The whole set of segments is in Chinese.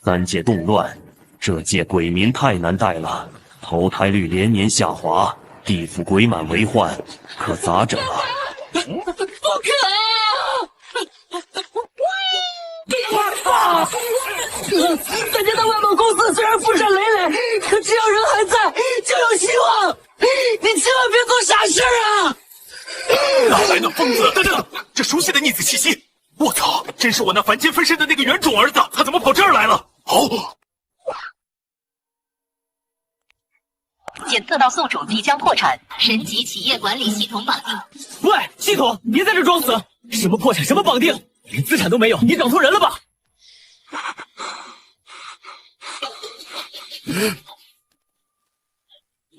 三界动乱，这届鬼民太难带了，投胎率连年下滑，地府鬼满为患，可咋整啊？不可啊！咱家的外贸公司虽然负债累累，可只要人还在，就有希望。你千万别做傻事啊！哪来的疯子？等等，这熟悉的逆子气息！我操，真是我那凡间分身的那个原种儿子，他怎么跑这儿来了？哦。检测到宿主即将破产，神级企业管理系统绑定。喂，系统，别在这装死！什么破产，什么绑定，连资产都没有，你整错人了吧？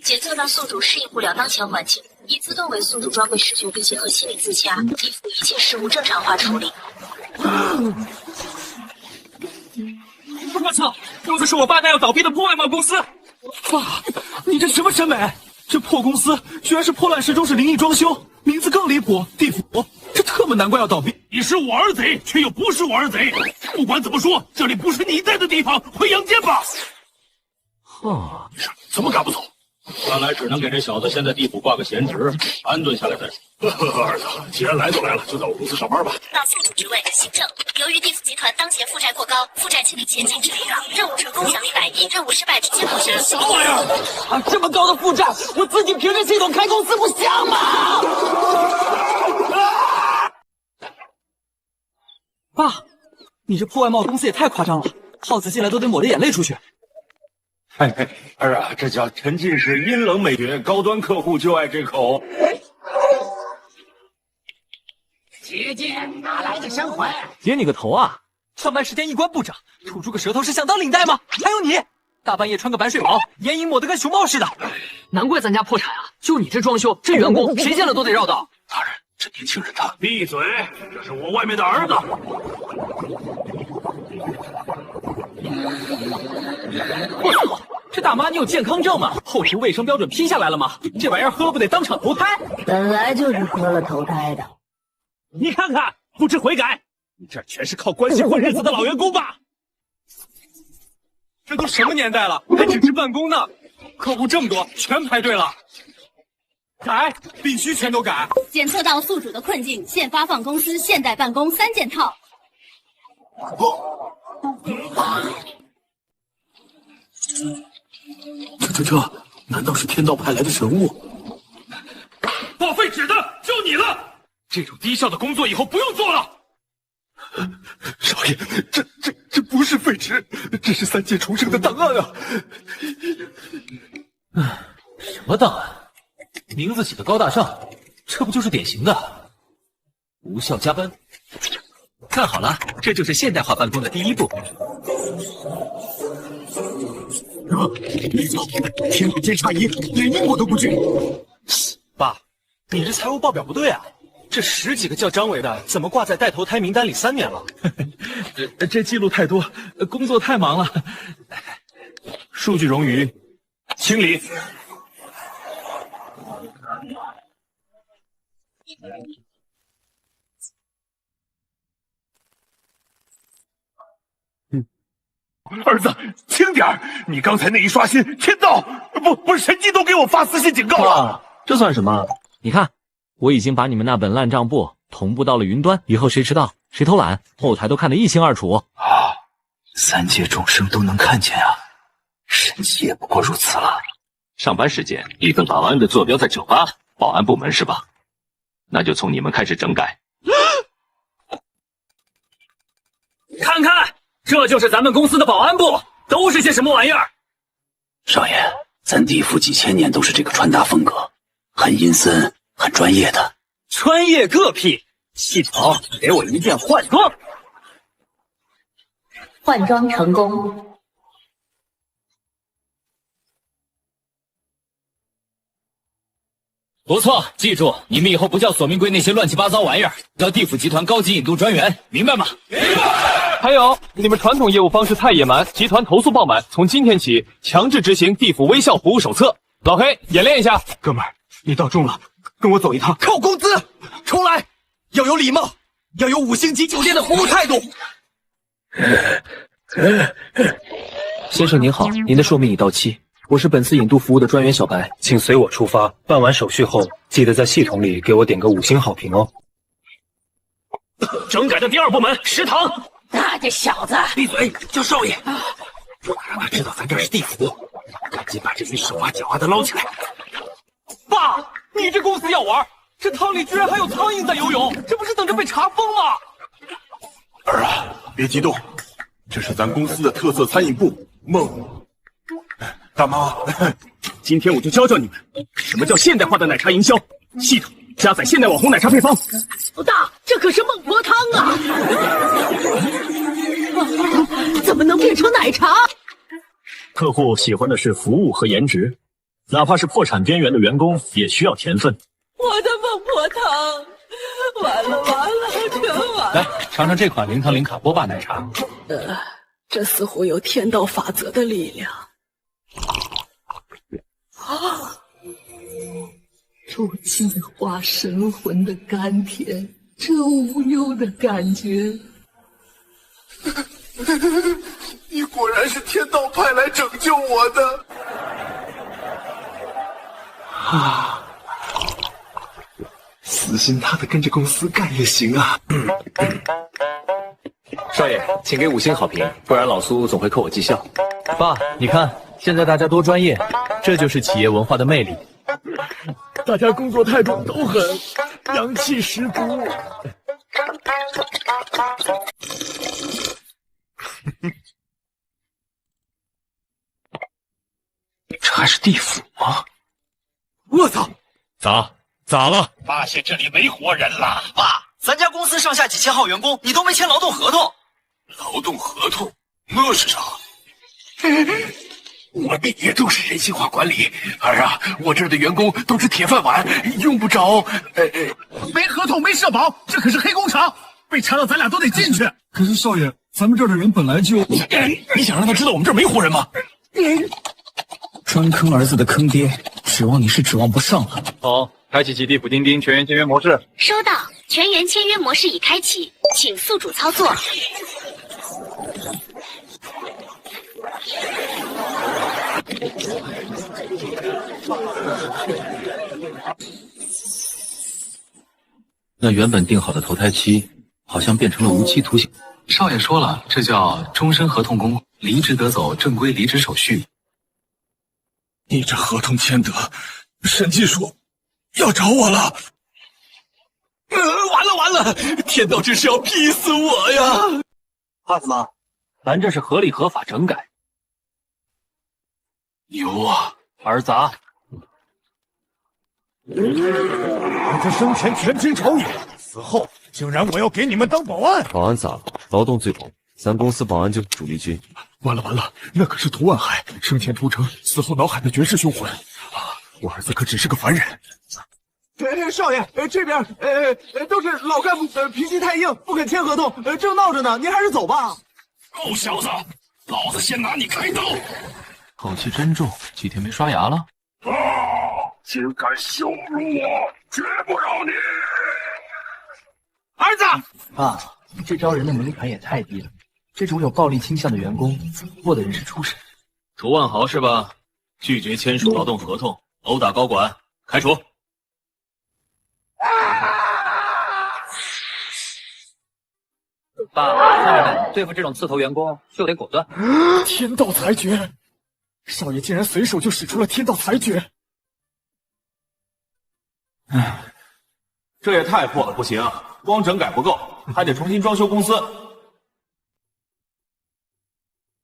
检测到宿主适应不了当前环境，已自动为宿主装备视觉并结合心理自洽，地府一切事务正常化处理。我操！公司是我爸那要倒闭的破外贸公司。爸，你这什么审美？这破公司居然是破烂时钟是灵异装修，名字更离谱，地府，这特么难怪要倒闭。你是我儿贼，却又不是我儿贼。不管怎么说，这里不是你在的地方，回阳间吧。怎么赶不走？看来只能给这小子先在地府挂个闲职，安顿下来再说。儿子，既然来都来了，就在我公司上班吧。到宿主职位，行政。由于地府集团当前负债过高，负债清理前景之疲软，任务成功奖励100亿，任务失败直接破产。啥玩意儿？啊，这么高的负债，我自己凭着系统开公司不香吗？爸，你这破外贸公司也太夸张了，耗子进来都得抹着眼泪出去。儿啊，这叫沉浸式阴冷美学，高端客户就爱这口。姐姐，哪来的神魂？接你个头啊！上班时间一关部长，吐出个舌头是想当领带吗？还有你，大半夜穿个白睡袍，眼影抹得跟熊猫似的。难怪咱家破产啊！就你这装修，这员工谁见了都得绕道。大人，这年轻人他闭嘴！这是我外面的儿子。我操！这大妈你有健康证吗？后厨卫生标准批下来了吗？这玩意儿喝了不得当场投胎？本来就是喝了投胎的。你看看，不知悔改！你这全是靠关系混日子的老员工吧？这都什么年代了，还只知办公呢？客户这么多，全排队了。改，必须全都改。检测到宿主的困境，现发放公司现代办公3件套。这，难道是天道派来的神物？报废纸的就你了！这种低效的工作以后不用做了。少爷，这不是废纸，这是3界重生的档案啊！什么档案？名字起得高大上，这不就是典型的无效加班？看好了，这就是现代化办公的第一步。天人监察仪连因果都不具。爸，你这财务报表不对啊！这10几个叫张伟的，怎么挂在待投胎名单里3年了？这记录太多，工作太忙了。数据冗余，清理。儿子，轻点儿！你刚才那一刷新，天道不是神机都给我发私信警告了。这算什么？你看，我已经把你们那本烂账簿同步到了云端，以后谁迟到谁偷懒，后台都看得一清二楚。啊，3界众生都能看见啊！神奇也不过如此了。上班时间，一份保安的坐标在酒吧，保安部门是吧？那就从你们开始整改。看看，这就是咱们公司的保安部，都是些什么玩意儿？少爷，咱地府几千年都是这个穿搭风格，很阴森，很专业的。专业个屁！系统，给我一键换装。换装成功。不错，记住，你们以后不叫索命龟那些乱七八糟玩意儿，叫地府集团高级引渡专员，明白吗？明白。还有，你们传统业务方式太野蛮，集团投诉爆满，从今天起强制执行地府微笑服务手册。老黑，演练一下。哥们儿，你到中了，跟我走一趟。扣工资，重来，要有礼貌，要有5星级酒店的服务态度。先生您好，您的寿命已到期，我是本次引渡服务的专员小白，请随我出发。办完手续后，记得在系统里给我点个5星好评哦。整改的第2部门食堂。那这小子，闭嘴，叫少爷！不能让他知道咱这是地府，赶紧把这些手啊脚啊的捞起来。爸，你这公司要玩，这汤里居然还有苍蝇在游泳，这不是等着被查封吗？儿啊，别激动，这是咱公司的特色餐饮部梦。大妈，今天我就教教你们什么叫现代化的奶茶营销，系统加载现代网红奶茶配方。老大，这可是孟婆汤啊！怎么能变成奶茶？客户喜欢的是服务和颜值，哪怕是破产边缘的员工也需要甜分。我的孟婆汤，完了，全完了！来尝尝这款0糖0卡波霸奶茶。这似乎有天道法则的力量。入净化神魂的甘甜，这无忧的感觉。你果然是天道派来拯救我的。死心塌地跟着公司干也行啊。少爷，请给5星好评，不然老苏总会扣我绩效。爸，你看，现在大家多专业，这就是企业文化的魅力。大家工作态度都很阳气十足。这还是地府吗？我操！咋了？发现这里没活人了。爸，咱家公司上下几千号员工，你都没签劳动合同。劳动合同？那是啥？我的也都是人性化管理。儿啊，我这儿的员工都是铁饭碗，用不着。没合同没社保，这可是黑工厂，被查到咱俩都得进去。可是少爷，咱们这儿的人本来就……你想让他知道我们这儿没活人吗？专坑儿子的坑爹，指望你是指望不上了。好，开启地府钉钉全员签约模式。收到，全员签约模式已开启，请宿主操作。那原本定好的投胎期，好像变成了无期徒刑。少爷说了，这叫终身合同工，离职得走正规离职手续。你这合同签得，审计说要找我了。完了！天道这是要逼死我呀！汉子妈，咱这是合理合法整改。牛啊！儿子啊，我这生前全听朝野，死后竟然我要给你们当保安。保安咋了？劳动最懂，咱公司保安就是主力军。完了，那可是屠万海，生前屠城，死后脑海的绝世凶魂啊！我儿子可只是个凡人。少爷，这边都是老干部，脾气太硬，不肯签合同，正闹着呢，您还是走吧。够小子，老子先拿你开刀！口气真重，几天没刷牙了？竟敢羞辱我，绝不饶你！儿子，爸，这招人的门槛也太低了，这种有暴力倾向的员工，怎么获得人事初审？涂万豪是吧？拒绝签署劳动合同，殴打高管，开除。爸，看着对付这种刺头员工就得果断。天道裁决，少爷竟然随手就使出了天道裁决。这也太破了，不行，光整改不够，还得重新装修公司。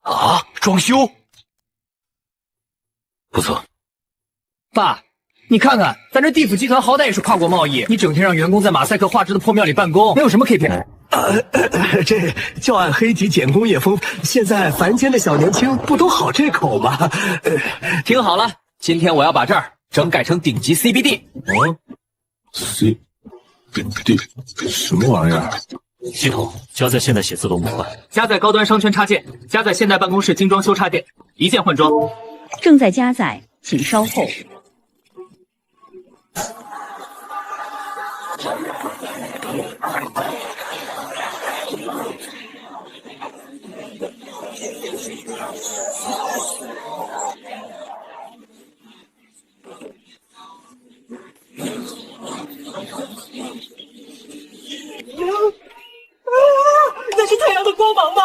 啊，装修？不错。爸，你看看，咱这地府集团好歹也是跨国贸易，你整天让员工在马赛克画质的破庙里办公，能有什么 KPI？这教案黑体简工业风，现在凡间的小年轻不都好这口吗？听好了，今天我要把这儿整改成顶级 CBD。CBD 什么玩意儿？系统加载现代写字楼模块，加载高端商圈插件，加载现代办公室精装修插件，一键换装。正在加载，请稍后。那是太阳的光芒吧？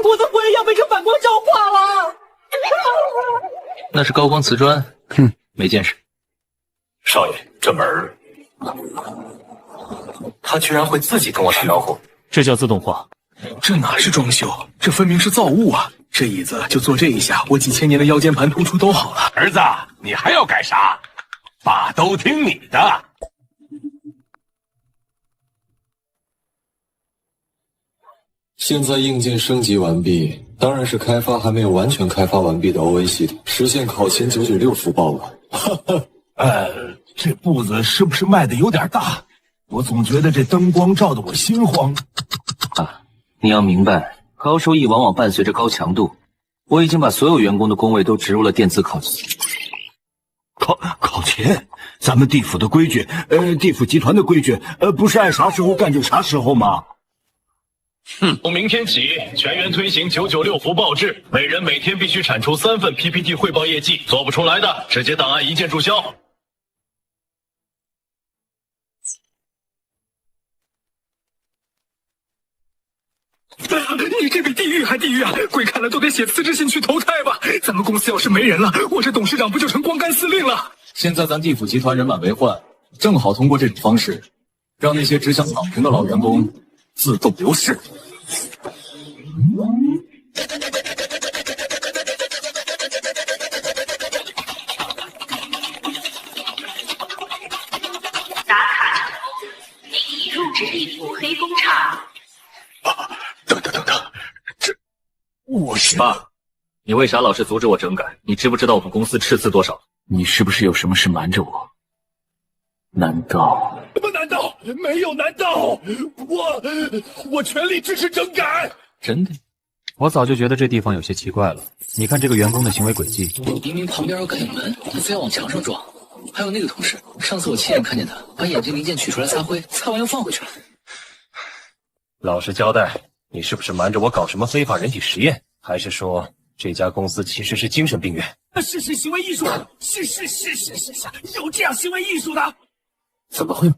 我的魂要被这反光照化了。那是高光瓷砖，哼，没见识。少爷，这门儿，他居然会自己跟我打招呼，这叫自动化。这哪是装修，这分明是造物啊！这椅子就坐这一下，我几千年的腰间盘突出都好了。儿子，你还要干啥？爸都听你的。现在硬件升级完毕，当然是开发还没有完全开发完毕的 OA 系统，实现考勤996福报了。这步子是不是迈的有点大？我总觉得这灯光照得我心慌。啊，你要明白，高收益往往伴随着高强度。我已经把所有员工的工位都植入了电子考勤。考勤？咱们地府的规矩，地府集团的规矩，不是爱啥时候干就啥时候吗？从明天起，全员推行996福报制，每人每天必须产出3份 PPT 汇报业绩，做不出来的直接档案一键注销。你这比地狱还地狱啊！鬼看了都得写辞职信去投胎吧。咱们公司要是没人了，我这董事长不就成光杆司令了？现在咱地府集团人满为患，正好通过这种方式，让那些只想躺平的老员工自动流逝。打卡成功，您已入职地府黑工厂。这我是爸，你为啥老是阻止我整改？你知不知道我们公司赤字多少？你是不是有什么事瞒着我？难道？难道没有？难道我全力支持整改？真的？我早就觉得这地方有些奇怪了。你看这个员工的行为轨迹，明明旁边有感应门，他非要往墙上撞。还有那个同事，上次我亲眼看见他把眼镜零件取出来擦灰，擦完又放回去了。老实交代，你是不是瞒着我搞什么非法人体实验？还是说这家公司其实是精神病院？是行为艺术，是，有这样行为艺术的？怎么会？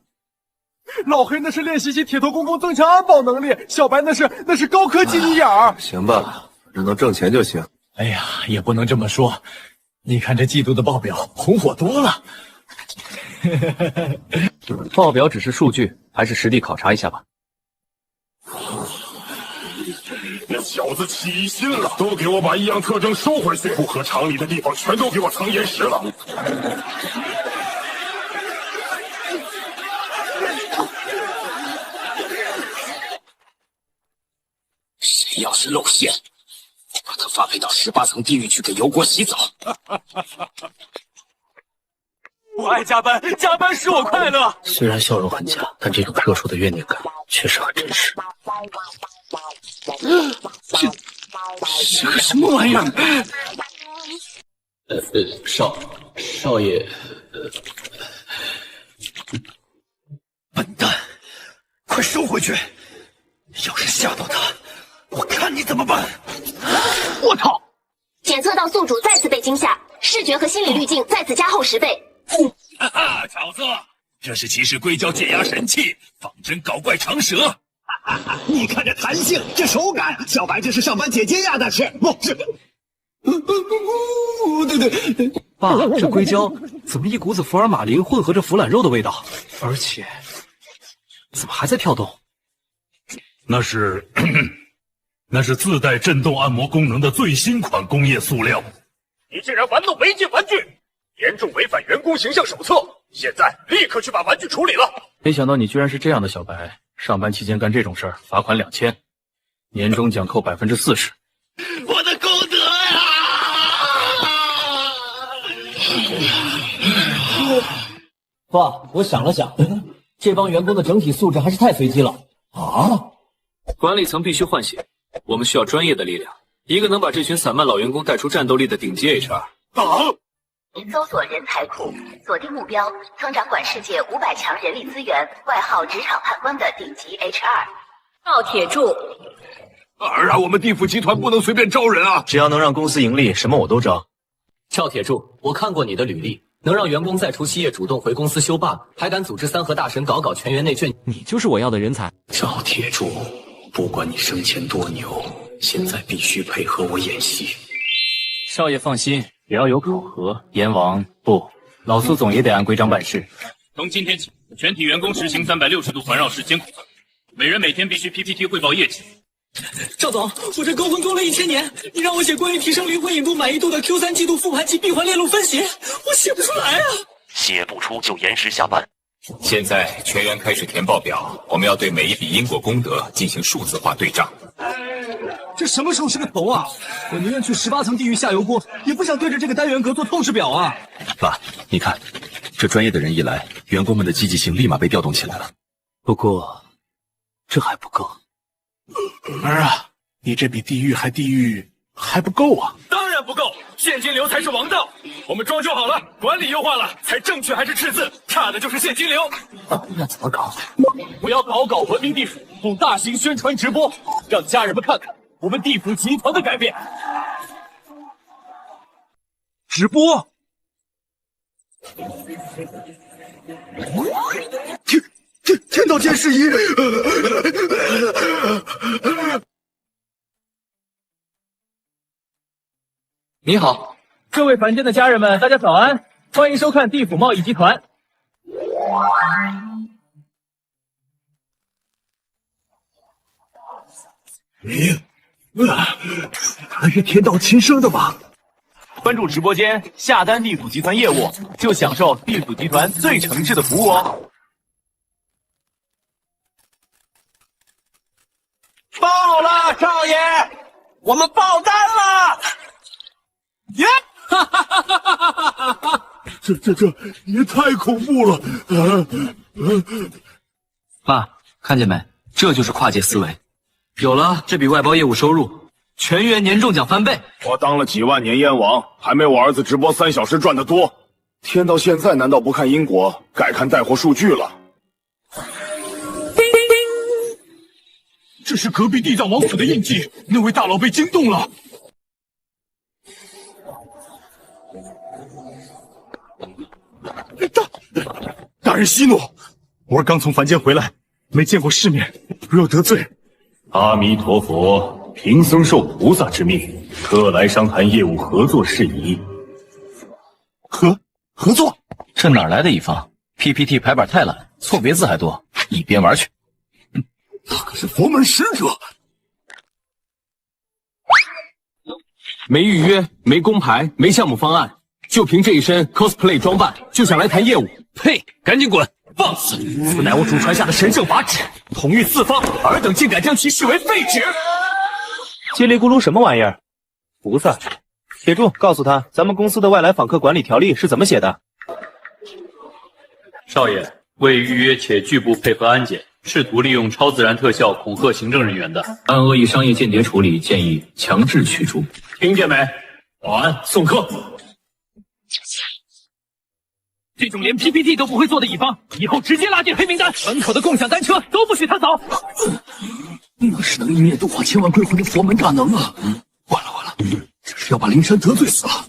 老黑那是练习起铁头功增强安保能力，小白那是高科技你眼儿。行吧，只能挣钱就行。哎呀，也不能这么说。你看这季度的报表，红火多了。报表只是数据，还是实地考察一下吧。那小子起心了，都给我把异样特征收回去，不合常理的地方全都给我藏严实了。谁要是露馅，我把他发配到18层地狱去给油锅洗澡。我爱加班，加班使我快乐。虽然笑容很假，但这种特殊的怨念感确实很真实。这个什么玩意儿？少爷，笨蛋，快收回去！要是吓到他，我看你怎么办！我靠！检测到宿主再次被惊吓，视觉和心理滤镜再次加厚10倍。哈哈，小子，这是骑士硅胶解压神器，仿真搞怪长蛇。你看这弹性，这手感，小白这是上班解解压的事，不是？对，爸，这硅胶怎么一股子福尔马林混合着腐懒肉的味道？而且怎么还在跳动？那是自带震动按摩功能的最新款工业塑料。你竟然玩弄违禁玩具，严重违反员工形象手册，现在立刻去把玩具处理了。没想到你居然是这样的小白，上班期间干这种事儿，罚款2000，年终奖扣40%。我的功德呀！爸，我想了想，这帮员工的整体素质还是太随机了啊！管理层必须换血，我们需要专业的力量，一个能把这群散漫老员工带出战斗力的顶级 HR。搜索人才库，锁定目标，曾掌管世界500强人力资源，外号职场判官的顶级 HR。赵铁柱，让我们地府集团不能随便招人啊！只要能让公司盈利，什么我都招。赵铁柱，我看过你的履历，能让员工在除夕夜主动回公司休罢，还敢组织三河大神搞全员内卷，你就是我要的人才。赵铁柱，不管你生前多牛，现在必须配合我演戏。少爷放心，只要有考核，阎王不，老苏总也得按规章办事。从今天起，全体员工实行360度环绕式监控，每人每天必须 PPT 汇报业绩。赵总，我这勾魂勾了1000年，你让我写关于提升灵魂引渡满意度的 Q3季度复盘及闭环链路分析，我写不出来啊！写不出就延时下班。现在全员开始填报表，我们要对每一笔因果功德进行数字化对账。这什么时候是个头啊！我宁愿去18层地狱下油锅，也不想对着这个单元格做透视表啊！爸，你看，这专业的人一来，员工们的积极性立马被调动起来了。不过，这还不够。儿啊，你这比地狱还地狱还不够啊！当然不够，现金流才是王道。我们装修好了，管理优化了，才正确还是赤字，差的就是现金流。那怎么搞？我要搞文明地府，弄大型宣传直播，让家人们看看我们地府集团的改变。直播？天道监视仪！你好，各位凡间的家人们，大家早安，欢迎收看地府贸易集团。还是天道亲生的吧？关注直播间，下单地府集团业务，就享受地府集团最诚挚的服务哦。爆了，少爷，我们爆单了！耶！哈哈哈哈哈哈！这也太恐怖了！爸，看见没？这就是跨界思维。有了这笔外包业务收入，全员年终奖翻倍。我当了几万年燕王，还没我儿子直播3小时赚得多。天道现在难道不看因果，改看带货数据了？这是隔壁地藏王府的印记，那位大佬被惊动了。大人息怒，我儿刚从凡间回来，没见过世面，若有得罪，阿弥陀佛，贫僧受菩萨之命，特来商谈业务合作事宜。合作？这哪来的乙方 ？PPT 排版太烂，错别字还多，一边玩去。他可是佛门使者。没预约，没工牌，没项目方案，就凭这一身 cosplay 装扮，就想来谈业务？呸！赶紧滚！放肆！此乃我祖传下的神圣法旨，统御四方，尔等竟敢将其视为废纸！叽里咕噜什么玩意儿？菩萨，铁柱，告诉他，咱们公司的外来访客管理条例是怎么写的？少爷，未预约且拒不配合安检，试图利用超自然特效恐吓行政人员的，按恶意商业间谍处理，建议强制驱逐。听见没？保安送客。这种连 PPT 都不会做的乙方，以后直接拉进黑名单。门口的共享单车都不许他走。那是能一灭度化千万归魂的佛门大能啊！完了，这是要把灵山得罪死了。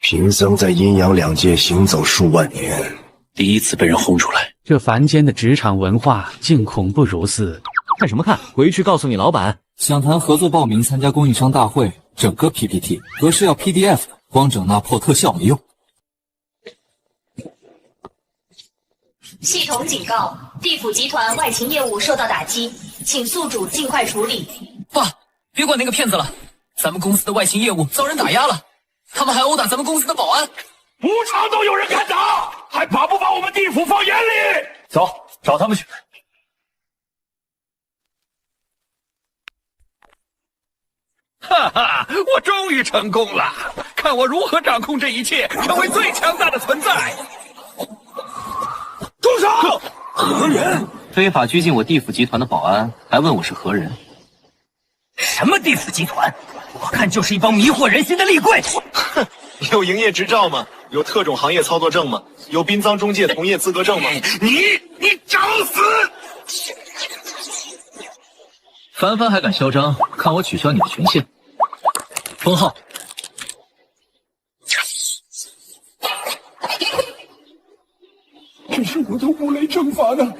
贫僧在阴阳两界行走数万年，第一次被人轰出来。这凡间的职场文化竟恐怖如斯！看什么看？回去告诉你老板。想谈合作报名参加供应商大会，整个 PPT 格式要 PDF， 光整那破特效没用。系统警告：地府集团外勤业务受到打击，请宿主尽快处理。爸，别管那个骗子了，咱们公司的外勤业务遭人打压了，他们还殴打咱们公司的保安，无常都有人看打，还把不把我们地府放眼里？走，找他们去。哈哈，我终于成功了！看我如何掌控这一切，成为最强大的存在！住手！何人？非法拘禁我地府集团的保安，还问我是何人？什么地府集团？我看就是一帮迷惑人心的厉鬼！哼，有营业执照吗？有特种行业操作证吗？有殡葬中介从业资格证吗？你找死！凡凡还敢嚣张，看我取消你的权限。封号。这是我的五雷正法呢！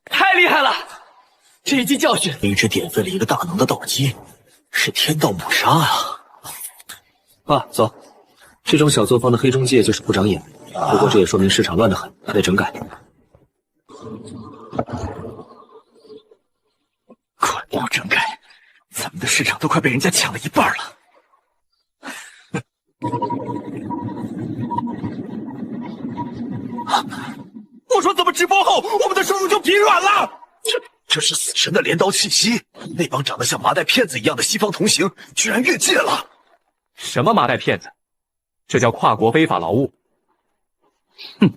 太厉害了！这一记教训，明知点废了一个大能的道基，是天道抹杀啊！爸，走。这种小作坊的黑中介就是不长眼，不过这也说明市场乱得很，还得整改。快不整改，咱们的市场都快被人家抢了一半了。我说怎么直播后我们的收入就疲软了？这是死神的镰刀气息！那帮长得像麻袋骗子一样的西方同行居然越界了！什么麻袋骗子？这叫跨国非法劳务。哼，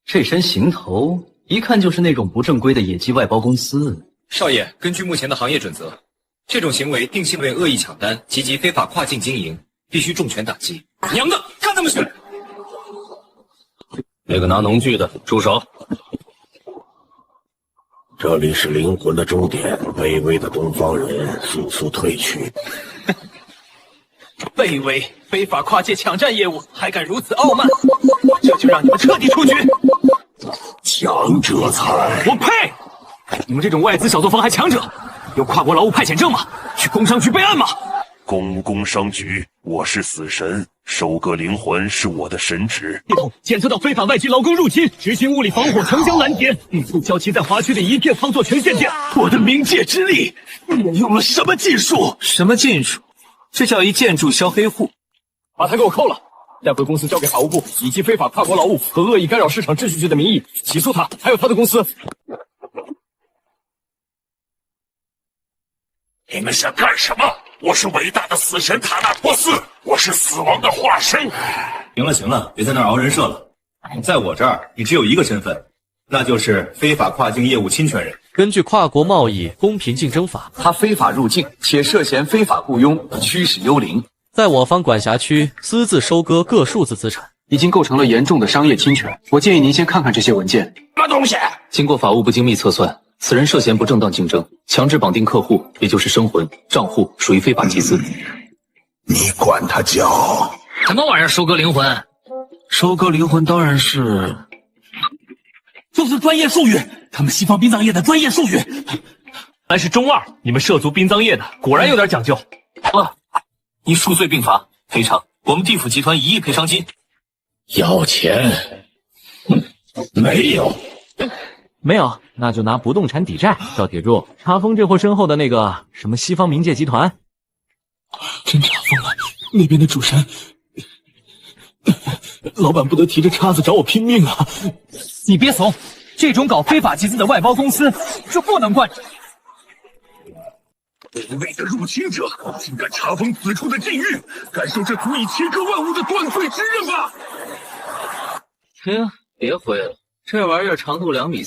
这身行头一看就是那种不正规的野鸡外包公司。少爷，根据目前的行业准则，这种行为定性为恶意抢单及其非法跨境经营，必须重拳打击。娘的，看他们选！那个拿农具的，住手！这里是灵魂的终点，卑微的东方人速速退去。卑微，非法跨界抢占业务，还敢如此傲慢，我这就让你们彻底出局！强者才！我呸！你们这种外资小作坊还强者，有跨国劳务派遣证吗？去工商局备案吗？公务工商局，我是死神，收割灵魂是我的神职。系统检测到非法外籍劳工入侵，执行物理防火城乡拦截，迅速交齐在华区的一片操作权限键。我的冥界之力，你用了什么禁术？什么禁术？这叫一建筑销黑户。把他给我扣了，带回公司交给法务部，以及非法跨国劳务和恶意干扰市场秩序罪的名义起诉他，还有他的公司。你们想干什么？我是伟大的死神塔纳托斯，我是死亡的化身。行了行了，别在那儿熬人设了。在我这儿，你只有一个身份，那就是非法跨境业务侵权人。根据《跨国贸易公平竞争法》，他非法入境且涉嫌非法雇佣，驱使幽灵，在我方管辖区私自收割各数字资产，已经构成了严重的商业侵权。我建议您先看看这些文件。什么东西？经过法务部精密测算，此人涉嫌不正当竞争，强制绑定客户，也就是生魂账户，属于非法集资。你管他叫什么玩意儿？收割灵魂？收割灵魂当然是，就是专业术语，他们西方殡葬业的专业术语。还是中二，你们涉足殡葬业的果然有点讲究。你数罪并罚，赔偿我们地府集团1亿赔偿金。要钱？没有。没有，那就拿不动产抵债。赵铁柱，查封这货身后的那个什么西方冥界集团。真查封了，那边的主神，老板不得提着叉子找我拼命啊！你别怂，这种搞非法集资的外包公司就不能惯着。卑微的入侵者，竟敢查封此处的禁域，感受这足以切割万物的断罪之刃吧！行，别挥了。这玩意儿长度2.3米，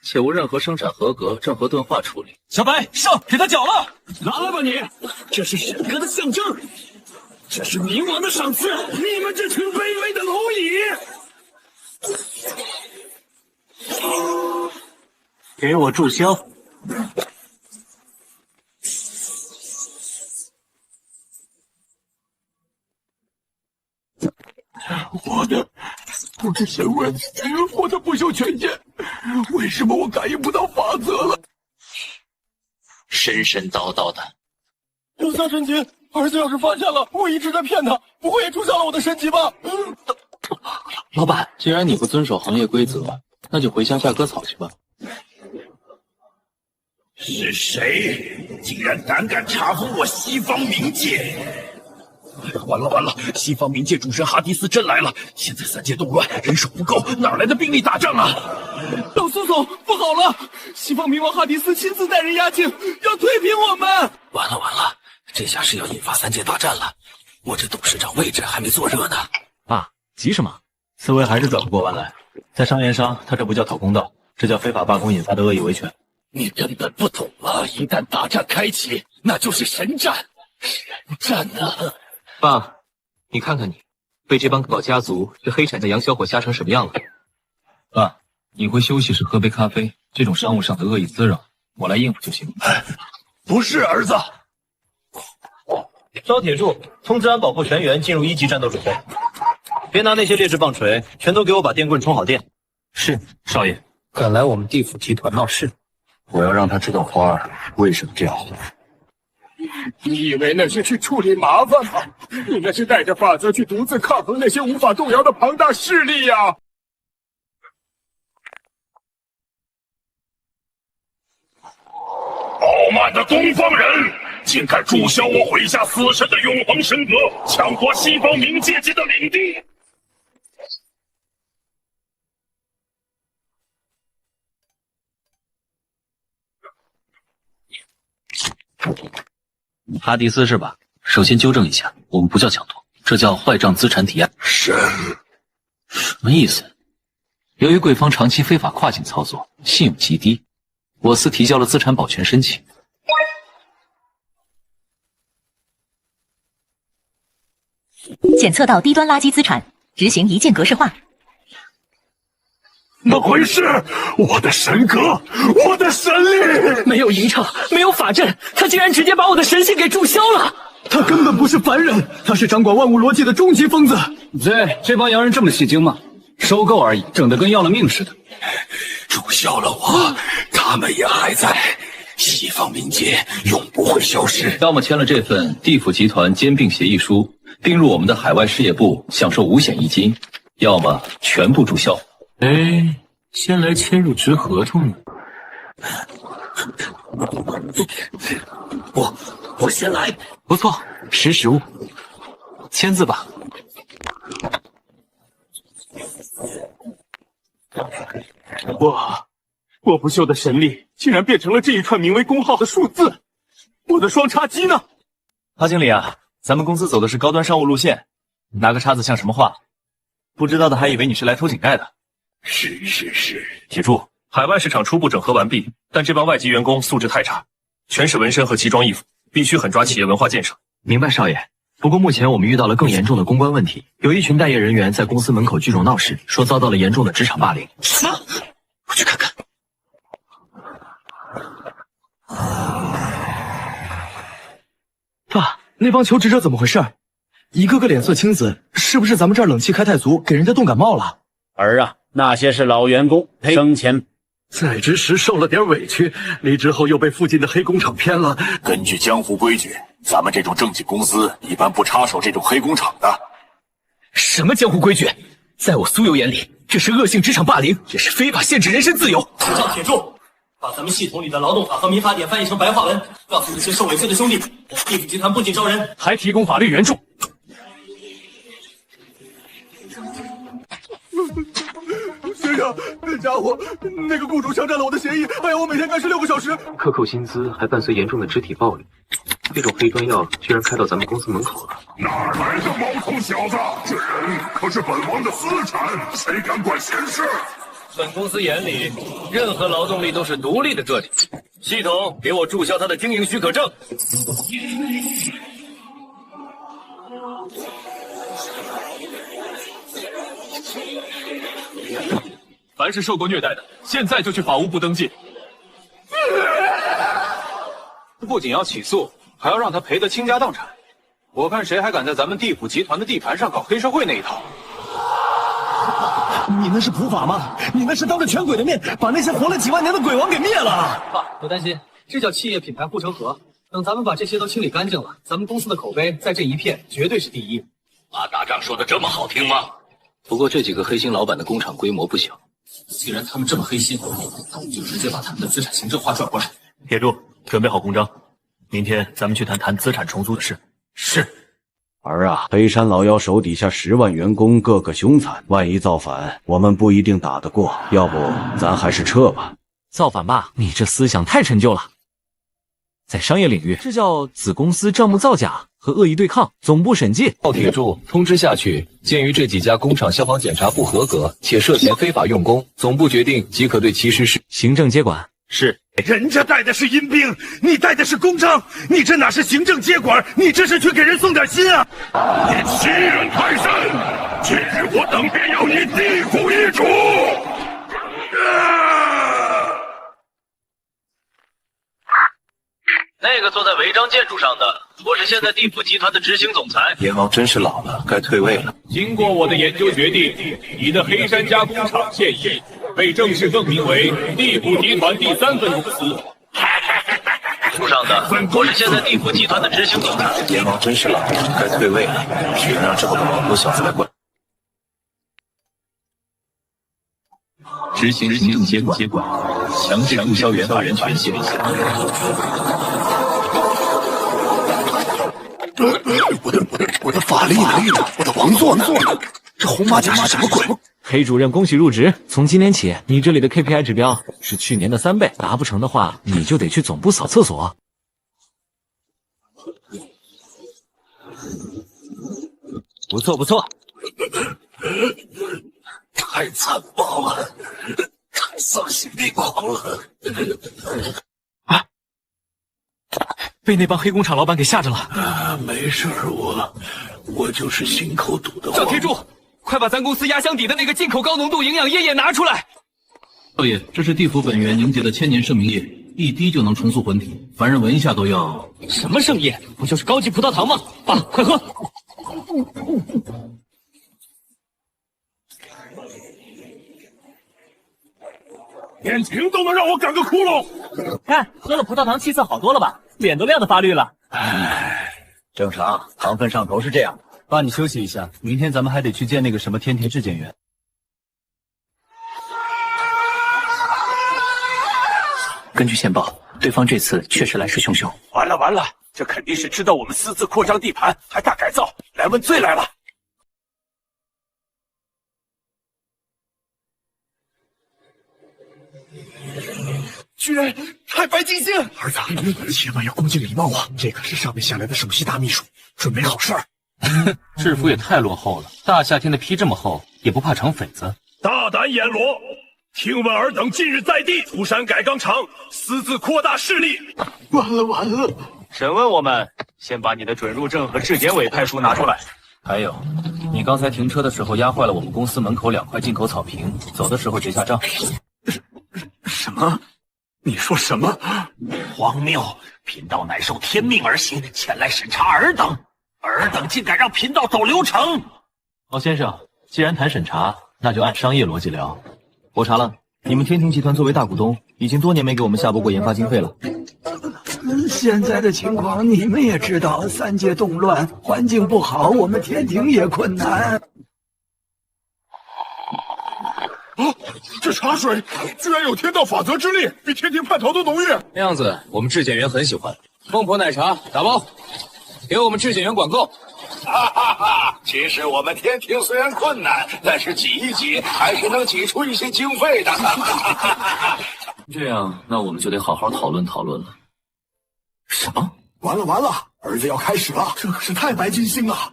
且无任何生产合格正和钝化处理。小白，上，给他绞了！拿来吧你！这是神格的象征，这是冥王的赏赐，你们这群卑微的蝼蚁！给我注销！我是神问，我的不朽权限，为什么我感应不到法则了？神神叨叨的。有下神级，儿子要是发现了，我一直在骗他，不会也注销了我的神级吧？老板，既然你不遵守行业规则，那就回乡下割草去吧。是谁竟然胆敢查封我西方冥界？完了完了！西方冥界主神哈迪斯真来了！现在三界动乱，人手不够，哪来的兵力打仗啊？老苏总，不好了！西方冥王哈迪斯亲自带人压境，要推平我们！完了完了，这下是要引发三界大战了！我这董事长位置还没坐热呢。爸，急什么？思维还是转不过弯来。在商言商，他这不叫讨公道，这叫非法罢工引发的恶意维权。你根本不懂啊！一旦大战开启，那就是神战，神战啊！爸，你看看你，被这帮搞家族、是黑产的洋小伙吓成什么样了？爸，你回休息室喝杯咖啡，这种商务上的恶意滋扰，我来应付就行。不是儿子。招铁柱，通知安保部全员进入1级战斗准备。别拿那些劣质棒槌，全都给我把电棍充好电。是，少爷。敢来我们地府集团闹事，我要让他知道花儿为什么这样活。你以为那是去处理麻烦吗？你那是带着法则去独自抗衡那些无法动摇的庞大势力呀！傲慢的东方人，竟敢注销我麾下死神的永恒神格，抢夺西方冥界界的领地！哈迪斯是吧？首先纠正一下，我们不叫抢夺，这叫坏账资产抵押。神，什么意思？由于贵方长期非法跨境操作，信用极低，我司提交了资产保全申请。检测到低端垃圾资产，执行一键格式化。怎么回事？我的神格，我的神力！没有营场，没有法阵，他竟然直接把我的神性给注销了！他根本不是凡人，他是掌管万物逻辑的终极疯子。这帮洋人这么戏精吗？收购而已，整得跟要了命似的。注销了我，他们也还在。西方冥界永不会消失。要么签了这份地府集团兼并协议书，并入我们的海外事业部，享受五险一金；要么全部注销。哎，先来签入职合同呢。我先来。不错，识时务。签字吧。我不锈的神力竟然变成了这一串名为工号的数字，我的双叉戟呢？哈经理啊，咱们公司走的是高端商务路线，拿个叉子像什么话？不知道的还以为你是来偷井盖的。是。铁柱，海外市场初步整合完毕，但这帮外籍员工素质太差，全是纹身和奇装异服，必须狠抓企业文化建设。明白，少爷。不过目前我们遇到了更严重的公关问题，有一群待业人员在公司门口聚众闹事，说遭到了严重的职场霸凌。什么？我去看看。爸，那帮求职者怎么回事？一个个脸色青紫，是不是咱们这儿冷气开太足，给人家冻感冒了？儿啊，那些是老员工，生前在职时受了点委屈，离职后又被附近的黑工厂骗了。根据江湖规矩，咱们这种正经公司一般不插手这种黑工厂的。什么江湖规矩？在我苏游眼里，这是恶性职场霸凌，也是非法限制人身自由。赵铁柱，把咱们系统里的劳动法和民法典翻译成白话文，告诉那些受委屈的兄弟，我们地府集团不仅招人，还提供法律援助。学长，那家伙，那个雇主强占了我的协议，还要我每天干16个小时，克扣薪资，还伴随严重的肢体暴力。这种黑专药居然开到咱们公司门口了，哪来的毛头小子？这人可是本王的私产，谁敢管闲事？本公司眼里，任何劳动力都是独立的个体。系统给我注销他的经营许可证。凡是受过虐待的，现在就去法务部登记。不仅要起诉，还要让他赔得倾家荡产。我看谁还敢在咱们地府集团的地盘上搞黑社会那一套。你那是普法吗？你那是当着全鬼的面，把那些活了几万年的鬼王给灭了！爸，不担心，这叫企业品牌护城河。等咱们把这些都清理干净了，咱们公司的口碑在这一片绝对是第一。马大长说的这么好听吗？不过这几个黑心老板的工厂规模不小，既然他们这么黑心，那我们就直接把他们的资产行政化转过来。铁柱，准备好公章，明天咱们去谈资产重组的事。是。儿啊，黑山老妖手底下10万员工，个个凶残，万一造反，我们不一定打得过。要不咱还是撤吧。造反吧，你这思想太陈旧了。在商业领域，这叫子公司账目造假和恶意对抗，总部审计。赵铁柱，通知下去，鉴于这几家工厂消防检查不合格，且涉嫌非法用工，总部决定即可对其实施行政接管。是。人家带的是阴兵，你带的是公章，你这哪是行政接管，你这是去给人送点心啊！你欺人太甚！今日我等便要你地府一主！那个坐在违章建筑上的，我是现在地府集团的执行总裁。阎王真是老了，该退位了。经过我的研究决定，你的黑山加工厂现已被正式更名为地府集团第3分公司。路上的，我是现在地府集团的执行总裁。阎王真是老了，该退位了。居然让这么个毛头小子来管。执行行政接管，强制注销原法人权限。我的法力呢？我的王座呢？这红马甲是什么鬼？黑主任，恭喜入职！从今天起，你这里的 KPI 指标是去年的3倍，达不成的话，你就得去总部扫厕所。不错不错，太残暴了，太丧心病狂了！被那帮黑工厂老板给吓着了。没事儿，我就是心口堵得慌。赵天柱，快把咱公司压箱底的那个进口高浓度营养液也拿出来！少爷，这是地府本源凝结的千年圣明液，一滴就能重塑魂体，凡人闻一下都要。什么圣液？不就是高级葡萄糖吗？爸，快喝！眼睛都能让我赶个窟窿。看，喝了葡萄糖气色好多了吧？脸都亮得发绿了。正常，糖分上头是这样。爸，你休息一下，明天咱们还得去见那个什么天庭质检员。根据线报，对方这次确实来势汹汹。完了，这肯定是知道我们私自扩张地盘，还大改造，来问罪来了。居然还白金星！儿子，千万要恭敬礼貌啊！这可是上面下来的首席大秘书，准备好事儿。制服也太落后了，大夏天的皮这么厚，也不怕长痱子。大胆阎罗！听闻尔等近日在地涂山改钢厂，私自扩大势力。完了！审问我们，先把你的准入证和质检委派书拿出来。还有，你刚才停车的时候压坏了我们公司门口2块进口草坪，走的时候结下账。什么？你说什么？荒谬！贫道乃受天命而行，前来审查尔等，尔等竟敢让贫道走流程！老先生，既然谈审查，那就按商业逻辑聊。我查了，你们天庭集团作为大股东，已经多年没给我们下拨过研发经费了。现在的情况你们也知道，3界动乱，环境不好，我们天庭也困难。这茶水居然有天道法则之力，比天庭叛逃的浓郁。那样子，我们质检员很喜欢。孟婆奶茶打包，给我们质检员管够。其实我们天庭虽然困难，但是挤一挤还是能挤出一些经费的。这样，那我们就得好好讨论讨论了。什么？完了！儿子要开始了，这可是太白金星了。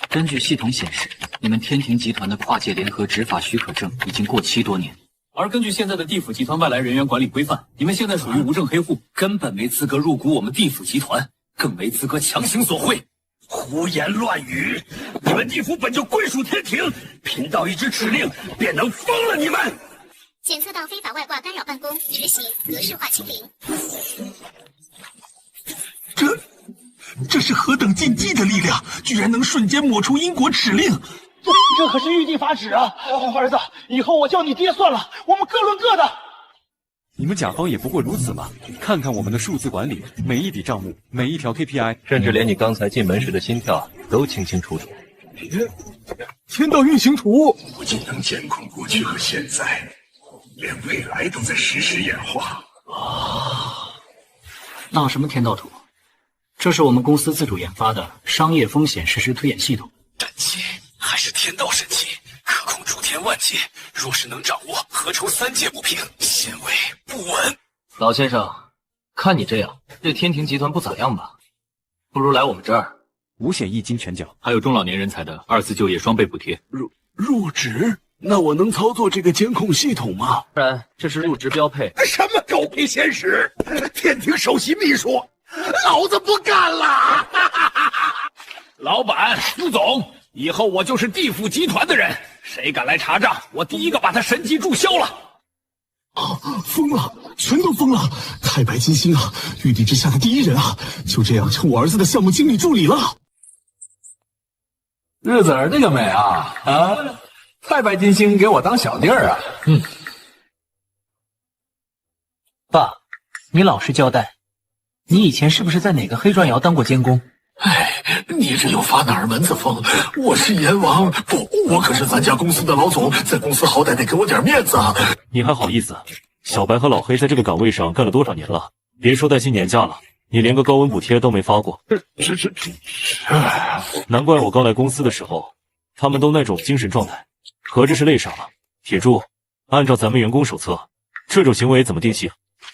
根据系统显示，你们天庭集团的跨界联合执法许可证已经过期多年，而根据现在的地府集团外来人员管理规范，你们现在属于无证黑户，根本没资格入股我们地府集团，更没资格强行索贿。胡言乱语！你们地府本就归属天庭，贫道一纸指令便能封了你们。检测到非法外挂干扰办公，执行格式化清零。这是何等禁忌的力量，居然能瞬间抹除因果指令！这可是玉帝法旨啊！儿子，以后我叫你爹算了，我们各论各的。你们甲方也不过如此吧？看看我们的数字管理，每一笔账目，每一条 KPI， 甚至连你刚才进门时的心跳都清清楚楚。天道运行图不仅能监控过去和现在，连未来都在实时演化。那什么天道图？这是我们公司自主研发的商业风险实时推演系统。神奇，还是天道神奇，可控诸天万界。若是能掌握，何愁3界不平？显为不稳。老先生，看你这样，对天庭集团不咋样吧？不如来我们这儿，五险一金全缴，还有中老年人才的2次就业双倍补贴。入职？那我能操作这个监控系统吗？当然，这是入职标配。什么狗屁现实！天庭首席秘书，老子不干了！老板、副总，以后我就是地府集团的人，谁敢来查账，我第一个把他神级注销了。疯了，全都疯了！太白金星啊，玉帝之下的第一人啊，就这样成我儿子的项目经理助理了。日子儿这个美啊！太白金星给我当小弟儿啊！爸，你老实交代，你以前是不是在哪个黑砖窑当过监工？你这又发哪儿门子风？我是阎王，不，我可是咱家公司的老总，在公司好歹得给我点面子啊！你还好意思？小白和老黑在这个岗位上干了多少年了？别说带薪年假了，你连个高温补贴都没发过。难怪我刚来公司的时候，他们都那种精神状态，合着是累傻了。铁柱，按照咱们员工手册，这种行为怎么定性？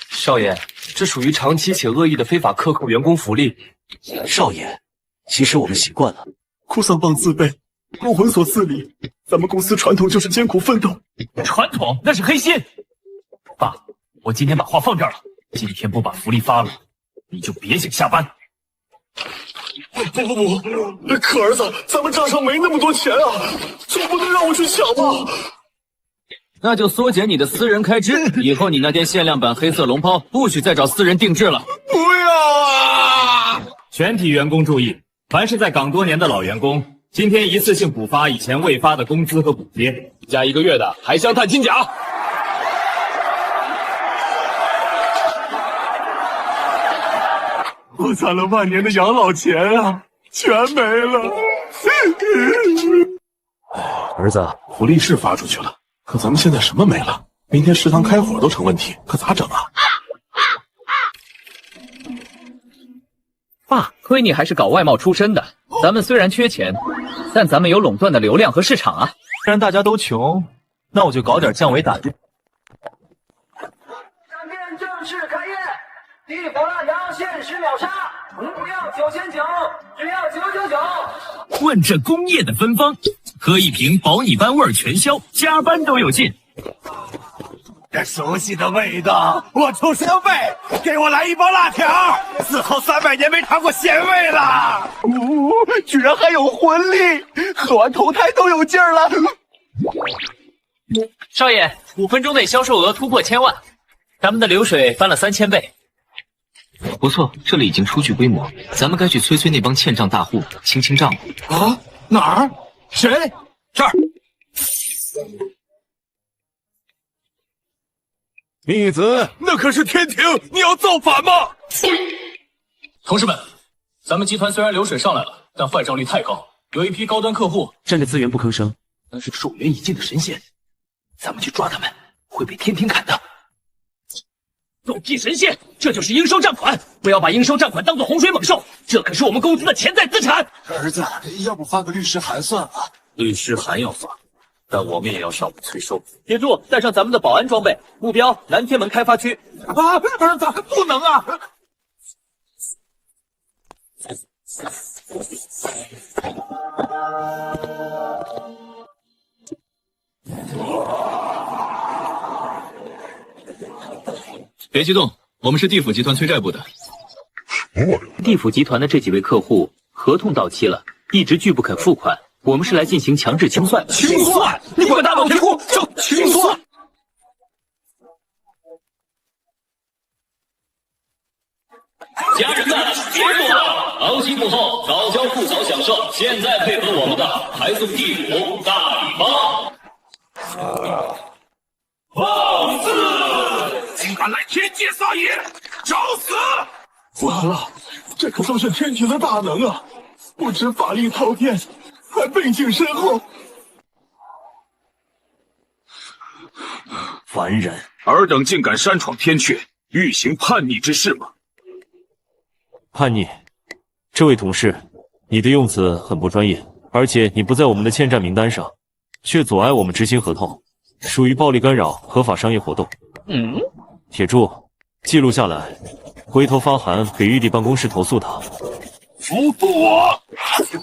少爷，这属于长期且恶意的非法克扣员工福利。少爷，其实我们习惯了。哭丧棒自卑，勾魂所赐礼。咱们公司传统就是艰苦奋斗。传统那是黑心。爸，我今天把话放这儿了，今天不把福利发了，你就别想下班。不，可儿子，咱们账上没那么多钱啊，总不能让我去抢吧？那就缩减你的私人开支，以后你那件限量版黑色龙抛不许再找私人定制了。不要啊！全体员工注意，凡是在岗多年的老员工，今天一次性补发以前未发的工资和补贴，加1个月的还乡探亲奖。我攒了万年的养老钱啊，全没了。儿子，福利是发出去了，可咱们现在什么没了？明天食堂开火都成问题，可咋整啊？爸，亏你还是搞外贸出身的，咱们虽然缺钱，但咱们有垄断的流量和市场啊。既然大家都穷，那我就搞点降维打击。商店正式开业，地府辣羊限时秒杀，不要9900，只要999。混着工业的芬芳，喝一瓶保你班味全消，加班都有劲。这熟悉的味道，我出生费，给我来一包辣条，死后300年没尝过咸味了。居然还有魂力，喝完投胎都有劲儿了。少爷，5分钟内销售额突破1000万，咱们的流水翻了3000倍。不错，这里已经初具规模，咱们该去催催那帮欠账大户，清清账了。啊？哪儿？谁？这儿。逆子，那可是天庭，你要造反吗？同事们，咱们集团虽然流水上来了，但坏账率太高，有一批高端客户占着资源不吭声，那是寿元已尽的神仙，咱们去抓他们会被天庭砍的。狗屁神仙，这就是应收账款！不要把应收账款当作洪水猛兽，这可是我们公司的潜在资产。儿子，要不发个律师函算了？律师函要发，但我们也要上门催收。铁柱，带上咱们的保安装备，目标南天门开发区。啊，儿子，不能啊！别激动，我们是地府集团催债部的。地府集团的这几位客户合同到期了，一直拒不肯付款，我们是来进行强制清算的。清算？你管大老天宫就清算？家人们，别做了，昂西幕后，早交付早享受。现在配合我们的，还送地府大礼包。放肆！竟敢来天界撒野，找死！完了，这可都是天庭的大能啊！不止法力滔天，还背景深厚。凡人，尔等竟敢擅闯天阙，欲行叛逆之事吗？叛逆，这位同事，你的用词很不专业，而且你不在我们的欠债名单上，却阻碍我们执行合同，属于暴力干扰合法商业活动。铁柱，记录下来，回头发函给玉帝办公室投诉他。扶诉我！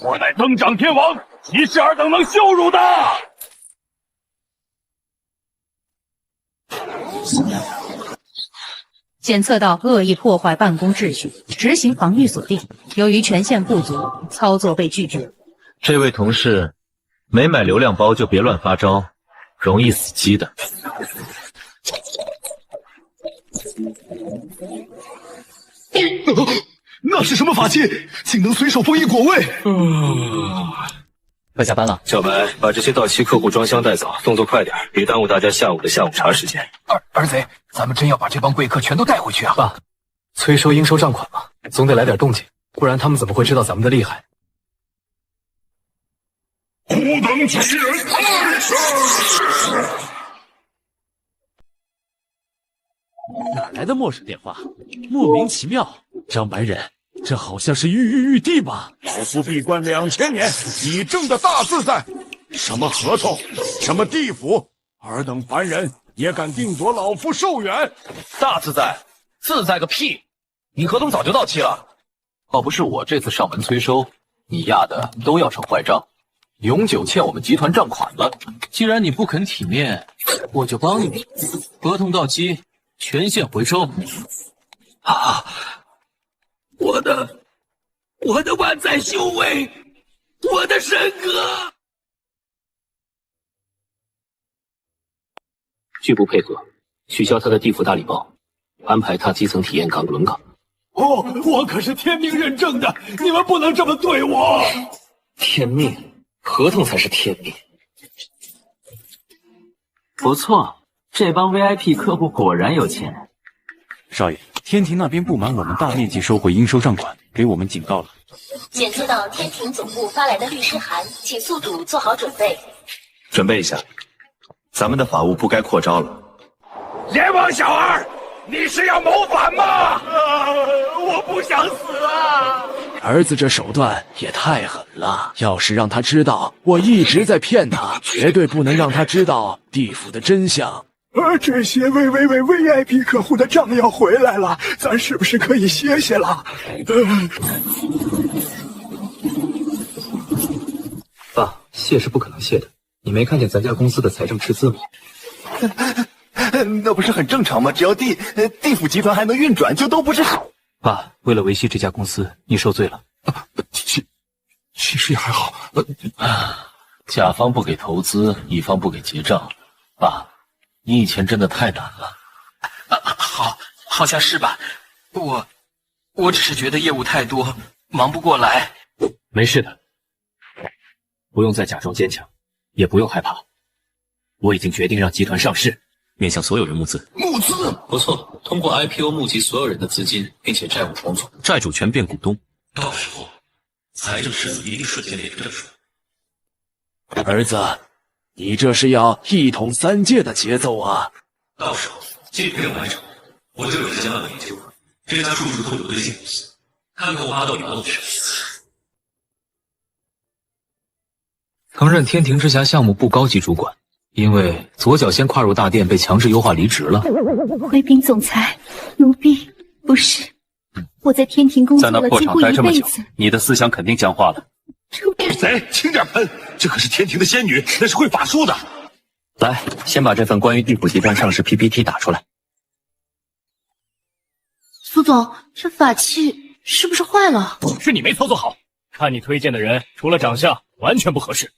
我乃登长天王，岂是尔等能羞辱的？检测到恶意破坏办公秩序，执行防御锁定。由于权限不足，操作被拒绝。这位同事，没买流量包就别乱发招，容易死机的。那是什么法器？竟能随手封印果位？快下班了，小白，把这些到期客户装箱带走，动作快点，别耽误大家下午的下午茶时间。儿贼，咱们真要把这帮贵客全都带回去啊？爸，催收应收账款嘛，总得来点动静，不然他们怎么会知道咱们的厉害？吾等几人太甚！哪来的陌生电话？莫名其妙。张白人，这好像是玉帝吧？老夫闭关2000年，以正的大自在。什么合同，什么地府，尔等凡人也敢定夺老夫寿元？大自在，自在个屁！你合同早就到期了。要不是我这次上门催收，你丫的都要成坏账，永久欠我们集团账款了。既然你不肯体面，我就帮你，合同到期，全线回收。啊！我的万载修为，我的神格！拒不配合，取消他的地府大礼包，安排他基层体验岗轮岗。哦，我可是天命认证的，你们不能这么对我！天命，合同才是天命。不错，这帮 VIP 客户果然有钱。少爷，天庭那边不满我们大面积收回应收账款，给我们警告了。检测到天庭总部发来的律师函，请宿主做好准备。准备一下，咱们的法务不该扩招了。阎王小儿，你是要谋反吗？我不想死啊！儿子这手段也太狠了，要是让他知道我一直在骗他，绝对不能让他知道地府的真相。这些VIP 客户的账要回来了，咱是不是可以歇歇了？爸，谢是不可能谢的。你没看见咱家公司的财政赤字吗？那不是很正常吗？只要地府集团还能运转，就都不是。爸，为了维系这家公司，你受罪了。其实也还好。甲方不给投资，乙方不给结账。爸，你以前真的太难了。好像是吧。我只是觉得业务太多，忙不过来。没事的，不用再假装坚强，也不用害怕。我已经决定让集团上市，面向所有人募资。募资不错，通过 IPO 募集所有人的资金，并且债务重组，债主全变股东。到时候财政赤字一定瞬间连正数。儿子，你这是要一统三界的节奏啊！到时候这个完成，我就有时间慢慢研究这家数据库有对性公司，看看我妈到底要弄什么。曾任天庭之峡项目部高级主管，因为左脚先跨入大殿被强制优化离职了。回禀总裁，奴婢不是，我在天庭工作了几乎一辈子，你的思想肯定僵化了。谁轻点喷？这可是天庭的仙女，那是会法术的。来，先把这份关于地府集团上市 PPT 打出来。苏总，这法器是不是坏了？是你没操作好，看你推荐的人，除了长相完全不合适。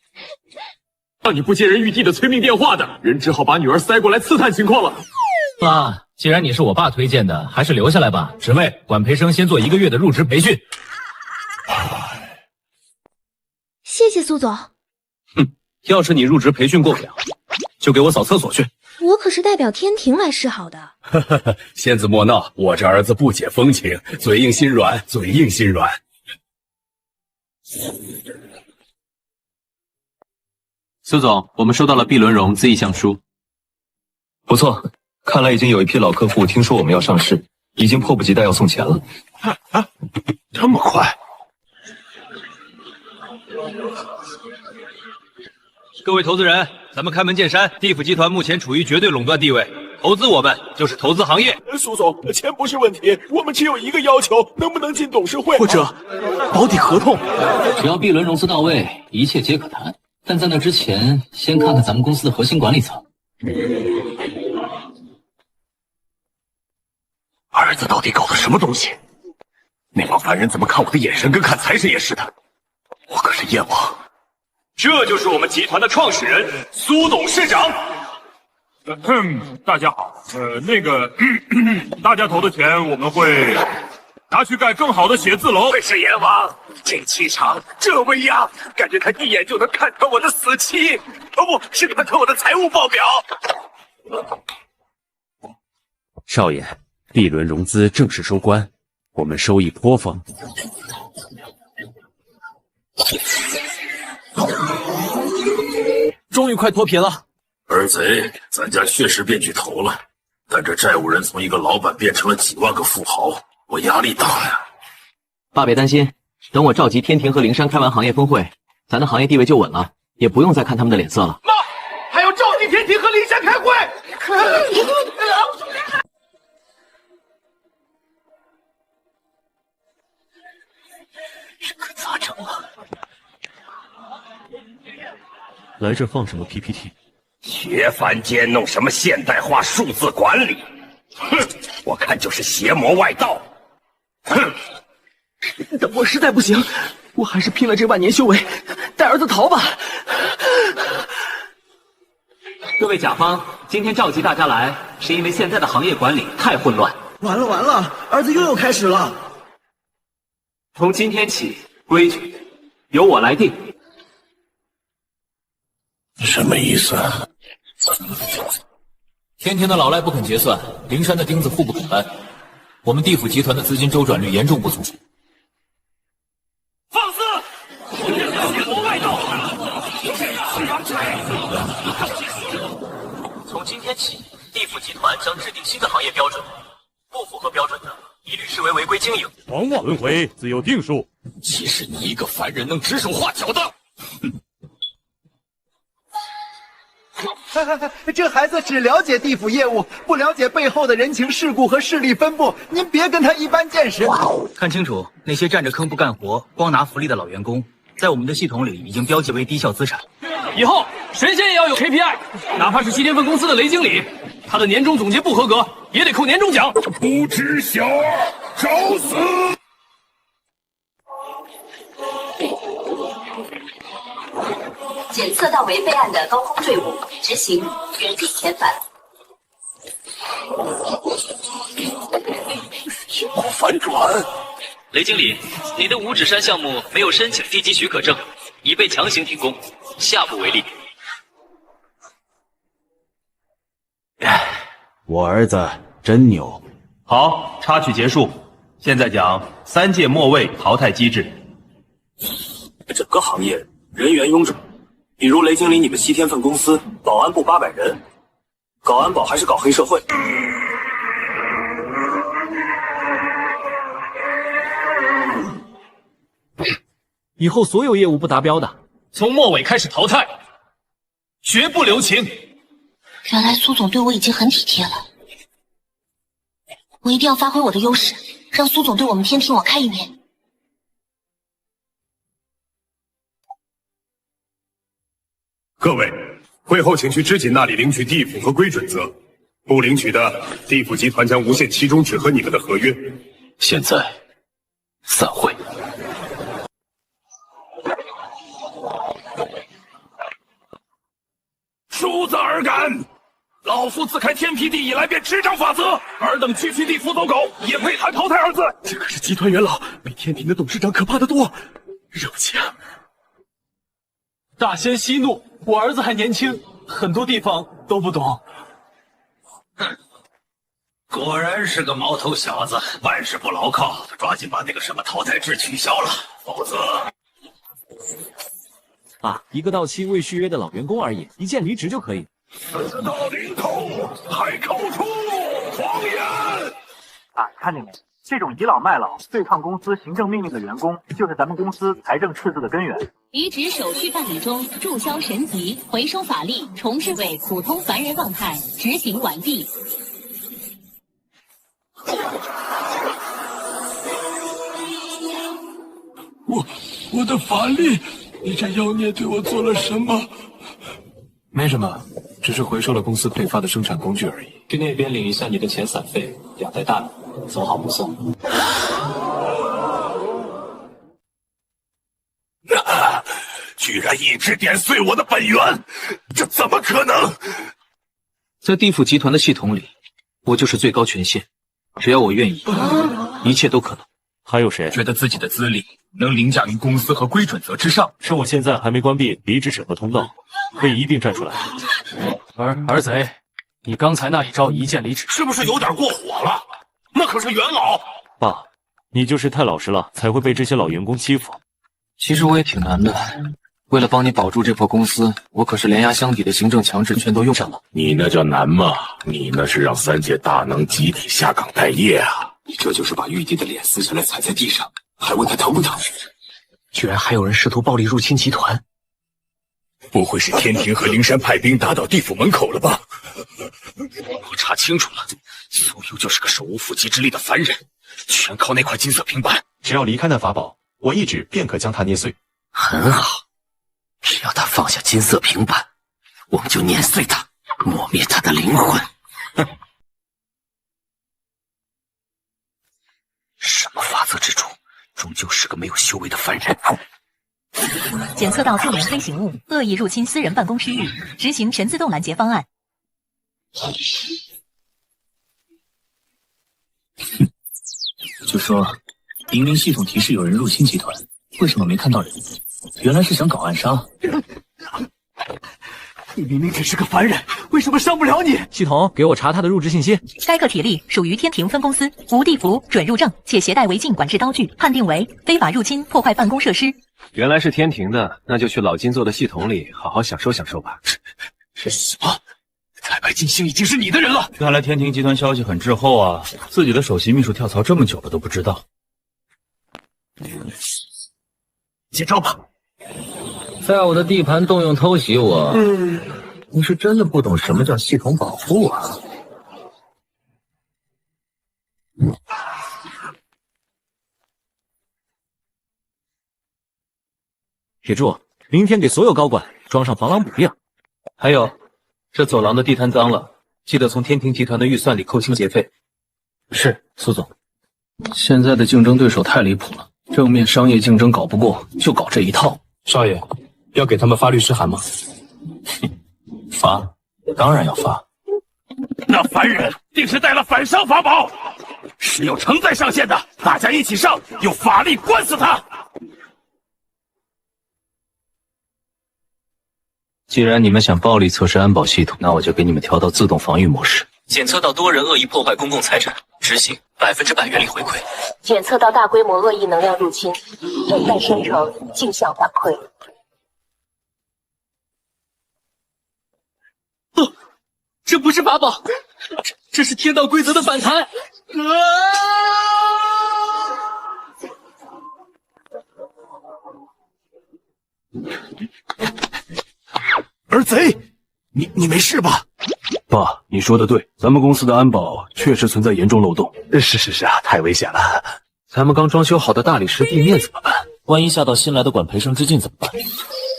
让你不接人玉帝的催命电话的人，只好把女儿塞过来刺探情况了。爸，既然你是我爸推荐的，还是留下来吧。职位管培生先做1个月的入职培训。谢谢苏总。要是你入职培训过不了，就给我扫厕所去。我可是代表天庭来示好的。仙子莫闹，我这儿子不解风情，嘴硬心软，嘴硬心软。苏总，我们收到了 B 轮融资意向书。不错，看来已经有一批老客户听说我们要上市，已经迫不及待要送钱了。这么快？各位投资人，咱们开门见山，地府集团目前处于绝对垄断地位，投资我们就是投资行业。苏总，钱不是问题，我们只有一个要求，能不能进董事会？或者保底合同？只要 B 轮融资到位，一切皆可谈。但在那之前，先看看咱们公司的核心管理层。儿子到底搞的什么东西？那帮凡人怎么看我的眼神跟看财神爷似的？我可是燕王。这就是我们集团的创始人苏董事长。大家好，大家投的钱我们会拿去盖更好的写字楼。会是阎王，这气场，这威压，感觉他一眼就能看透我的死期，不是看透我的财务报表。少爷，B轮融资正式收官，我们收益颇丰。终于快脱贫了。儿贼，咱家确实变巨头了，但这债务人从一个老板变成了几万个富豪，我压力大呀。爸别担心，等我召集天庭和灵山开完行业峰会，咱的行业地位就稳了，也不用再看他们的脸色了。妈，还要召集天庭和灵山开会。这可咋整啊？来这放什么 PPT？ 学凡间弄什么现代化数字管理？哼，我看就是邪魔外道。哼，我实在不行，我还是拼了这万年修为，带儿子逃吧。各位甲方，今天召集大家来，是因为现在的行业管理太混乱。完了，儿子又开始了。从今天起，规矩由我来定。什么意思？天庭的老赖不肯结算，灵山的钉子户不肯搬，我们地府集团的资金周转率严重不足。放肆！邪魔外道！从今天起，地府集团将制定新的行业标准，不符合标准的，一律视为违规经营。往往轮回自有定数。岂是你一个凡人能指手画脚的？这孩子只了解地府业务，不了解背后的人情世故和势力分布。您别跟他一般见识。看清楚，那些占着坑不干活、光拿福利的老员工，在我们的系统里已经标记为低效资产。以后神仙也要有 KPI， 哪怕是西天分公司的雷经理，他的年终总结不合格，也得扣年终奖。不知小儿找死！检测到违备案的高空坠物，执行原地遣返。情况反转。雷经理，你的五指山项目没有申请地基许可证，已被强行停工，下不为例。我儿子真牛。好，插曲结束。现在讲3届末位淘汰机制。整个行业人员臃肿。比如雷经理，你们西天分公司保安部800人，搞安保还是搞黑社会？以后所有业务不达标的，从末尾开始淘汰，绝不留情。原来苏总对我已经很体贴了，我一定要发挥我的优势，让苏总对我们天庭网开一面。各位，会后请去知锦那里领取地府合规准则，不领取的，地府集团将无限期终止和你们的合约。现在散会。叔子尔敢！老夫自开天辟地以来便执掌法则，尔等区区地府走狗，也配谈淘汰二字？这可是集团元老，比天庭的董事长可怕得多，肉强。大仙息怒，我儿子还年轻，很多地方都不懂。果然是个毛头小子，万事不牢靠，抓紧把那个什么淘汰制取消了，否则……一个到期未续约的老员工而已，一键离职就可以。死到临头还口出狂言！看见没？这种倚老卖老、对抗公司行政命令的员工，就是咱们公司财政赤字的根源。离职手续办理中，注销神级，回收法力，重置为普通凡人状态，执行完毕。我的法力，你这妖孽对我做了什么？没什么，只是回收了公司配发的生产工具而已。去那边领一下你的遣散费，2袋大米，走好不送。居然一指点碎我的本源，这怎么可能？在地府集团的系统里，我就是最高权限，只要我愿意，一切都可能。还有谁觉得自己的资历能凌驾于公司和规准则之上？趁我现在还没关闭离职审核通道，可以一并站出来。儿贼，你刚才那一招一键离职，是不是有点过火了？那可是元老。爸，你就是太老实了，才会被这些老员工欺负。其实我也挺难的，为了帮你保住这破公司，我可是连压箱底的行政强制全都用上了。你那叫难吗？你那是让3届大能集体下岗待业啊！你这就是把玉帝的脸撕下来踩在地上，还问他疼不疼？居然还有人试图暴力入侵集团，不会是天庭和灵山派兵打倒地府门口了吧？我查清楚了，苏佑就是个手无缚鸡之力的凡人，全靠那块金色平板。只要离开那法宝，我一指便可将他捏碎。很好，只要他放下金色平板，我们就碾碎他，抹灭他的灵魂。哼！什么法则之主，终究是个没有修为的凡人。检测到救援飞行物恶意入侵私人办公区域，执行全自动拦截方案。就说明明系统提示有人入侵集团，为什么没看到人？原来是想搞暗杀。你明明只是个凡人，为什么伤不了你？系统给我查他的入职信息。该个体力属于天庭分公司，无地府准入证，且携带违禁管制刀具，判定为非法入侵破坏办公设施。原来是天庭的，那就去老金做的系统里好好享受享受吧。什么？太白金星已经是你的人了？看来天庭集团消息很滞后啊，自己的首席秘书跳槽这么久了都不知道。接招吧！在我的地盘动用偷袭我，你是真的不懂什么叫系统保护啊！铁柱，明天给所有高管装上防狼补令。还有，这走廊的地毯脏了，记得从天庭集团的预算里扣清洁费。是，苏总。现在的竞争对手太离谱了，正面商业竞争搞不过，就搞这一套。少爷，要给他们发律师函吗？发，当然要发。那凡人定是带了反商法宝，是有承载上线的，大家一起上，用法力关死他！既然你们想暴力测试安保系统，那我就给你们调到自动防御模式。检测到多人恶意破坏公共财产，执行100%原力回馈。检测到大规模恶意能量入侵，等待生成镜像反馈。这不是法宝，这是天道规则的反弹。儿贼，你没事吧？爸，你说的对，咱们公司的安保确实存在严重漏洞。是啊，太危险了。咱们刚装修好的大理石地面怎么办？万一吓到新来的管培生之境怎么办？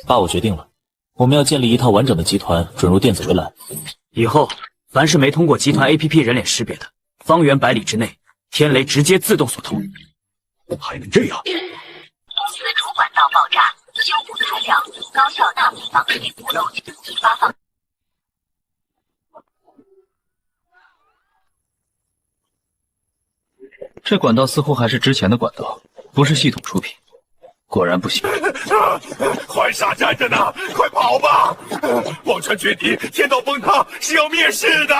爸，我决定了，我们要建立一套完整的集团准入电子围栏。以后凡是没通过集团 APP 人脸识别的，方圆100里之内，天雷直接自动锁头。还能这样？公司主管道爆炸，修补材料，高效纳米防水补漏引发放。这管道似乎还是之前的管道，不是系统出品，果然不行。浣纱站着呢，快跑吧！忘川绝敌，天道崩塌，是要灭世的。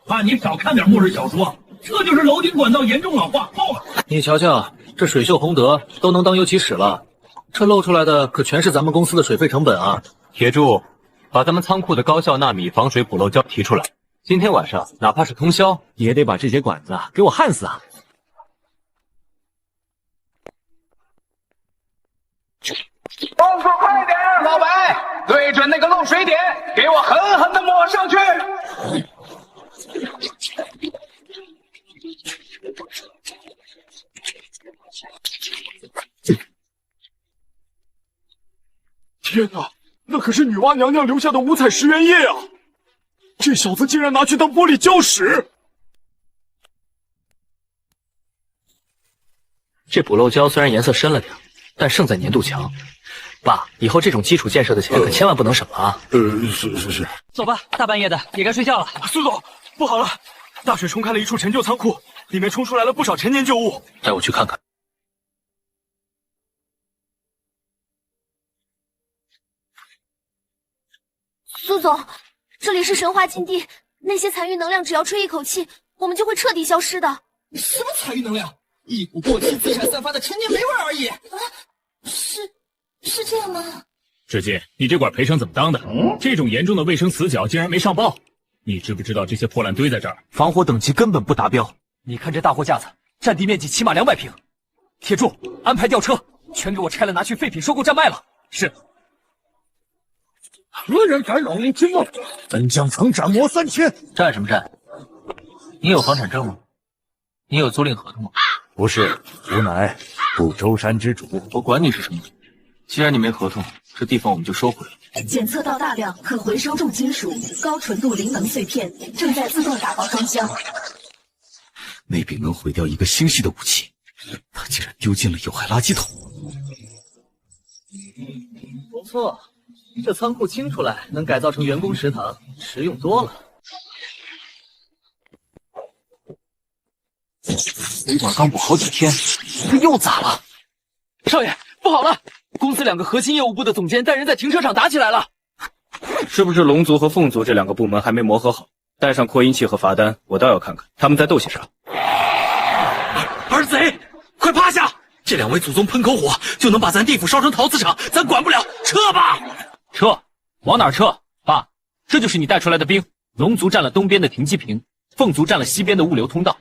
怕你少看点末日小说，这就是楼顶管道严重老化爆了。你瞧瞧，这水秀洪德都能当油漆使了，这漏出来的可全是咱们公司的水费成本啊！铁柱，把咱们仓库的高效纳米防水补漏胶提出来，今天晚上哪怕是通宵，也得把这些管子给我焊死啊！动作快点，老白，对准那个漏水点，给我狠狠地抹上去！天哪，那可是女娲娘娘留下的五彩石原液啊！这小子竟然拿去当玻璃胶使！这补漏胶虽然颜色深了点，但胜在粘度强。爸，以后这种基础建设的钱可千万不能省了啊！是。走吧，大半夜的也该睡觉了。苏总，不好了，大水冲开了一处陈旧仓库，里面冲出来了不少陈年旧物。带我去看看。苏总，这里是神话禁地，那些残余能量只要吹一口气，我们就会彻底消失的。什么残余能量？一股过期资产散发的陈年霉味而已。是这样吗？志进，你这管赔偿怎么当的？这种严重的卫生死角竟然没上报，你知不知道这些破烂堆在这儿，防火等级根本不达标？你看这大货架子，占地面积起码200平。铁柱，安排吊车，全给我拆了，拿去废品收购站卖了。是。何人敢扰民之梦？本将曾斩魔3000。站什么站？你有房产证吗？你有租赁合同吗？不是，吾乃不周山之主。我管你是什么。既然你没合同，这地方我们就收回了。检测到大量可回收重金属、高纯度灵能碎片，正在自动打包装箱。那柄能毁掉一个星系的武器，他竟然丢进了有害垃圾桶。不错，这仓库清出来能改造成员工食堂，实用多了。水管刚补好几天，这又咋了？少爷，不好了！公司2个核心业务部的总监带人在停车场打起来了。是不是龙族和凤族这2个部门还没磨合好？带上扩音器和罚单，我倒要看看他们在斗些啥。儿贼，快趴下！这2位祖宗喷口火，就能把咱地府烧成陶瓷厂，咱管不了，撤吧！撤？往哪儿撤？爸，这就是你带出来的兵。龙族占了东边的停机坪，凤族占了西边的物流通道。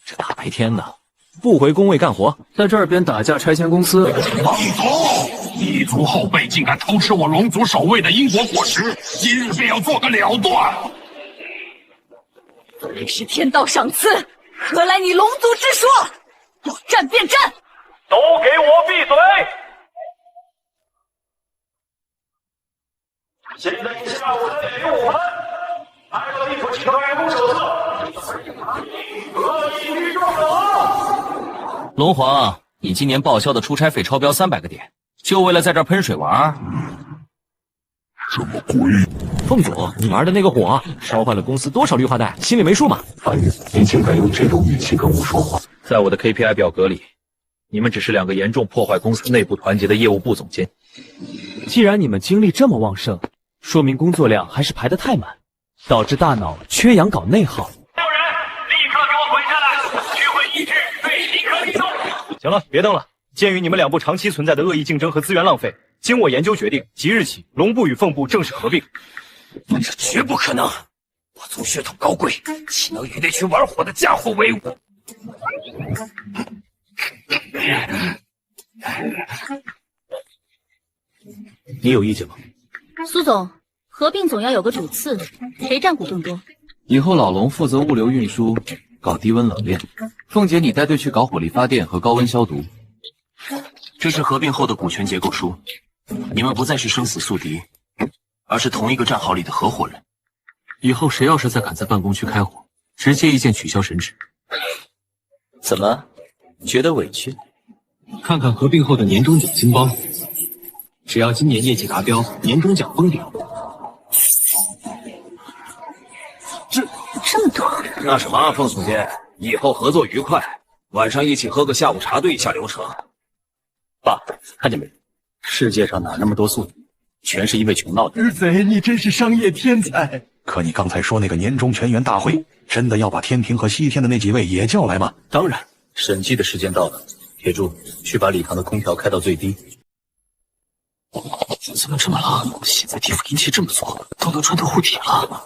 这大白天的，不回工位干活，在这边打架拆迁公司。王族，异族后辈竟敢偷吃我龙族守卫的因果果实，今日便要做个了断！这是天道赏赐，何来你龙族之说？要战便战！都给我闭嘴！现在你下午3点给我们按照地府集团员工手册，何以御众了？龙皇，你今年报销的出差费超标300个点，就为了在这儿喷水玩？什么鬼？凤祖，你玩的那个火烧坏了公司多少绿化带，心里没数吗？哎，你竟敢用这种语气跟我说话！在我的 KPI 表格里，你们只是2个严重破坏公司内部团结的业务部总监。既然你们精力这么旺盛，说明工作量还是排得太满，导致大脑缺氧搞内耗。所有人，立刻给我滚下来！聚会议制，对，立刻立动！行了，别瞪了。鉴于你们2部长期存在的恶意竞争和资源浪费，经我研究决定，即日起，龙部与凤部正式合并。这绝不可能！我族血统高贵，岂能与那群玩火的家伙为伍？你有意见吗？苏总，合并总要有个主次，谁占股更多？以后老龙负责物流运输，搞低温冷链；凤姐你带队去搞火力发电和高温消毒。这是合并后的股权结构书，你们不再是生死宿敌，而是同一个战壕里的合伙人。以后谁要是再敢在办公区开火，直接一键取消神职。怎么，觉得委屈？看看合并后的年终奖金包，只要今年业绩达标，年终奖封顶。这么多？那什么，凤总监，以后合作愉快，晚上一起喝个下午茶，对一下流程。爸，看见没？世界上哪那么多宿敌，全是因为穷闹的。日贼，你真是商业天才！可你刚才说那个年终全员大会，真的要把天庭和西天的那几位也叫来吗？当然，审计的时间到了。铁柱，去把礼堂的空调开到最低。怎么这么冷？现在地府阴气这么足，都能穿透护体了。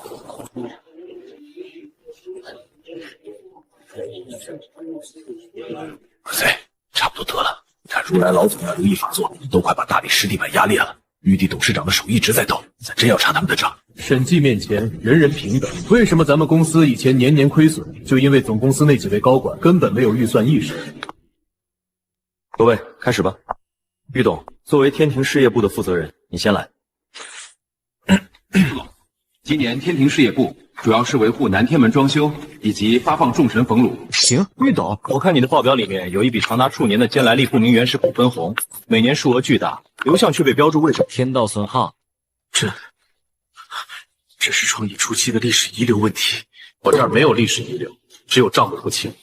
儿子，差不多得了。看如来老祖要如意发作，都快把大理石地板压裂了。玉帝董事长的手一直在抖，咱真要查他们的账。审计面前人人平等。为什么咱们公司以前年年亏损？就因为总公司那几位高管根本没有预算意识。各位，开始吧。玉董，作为天庭事业部的负责人，你先来。今年天庭事业部主要是维护南天门装修以及发放众神俸禄。行，玉董，我看你的报表里面有一笔长达数年的兼来历不明原始股分红，每年数额巨大，流向却被标注未准。天道损耗，这是创业初期的历史遗留问题。我这儿没有历史遗留，只有账目不清。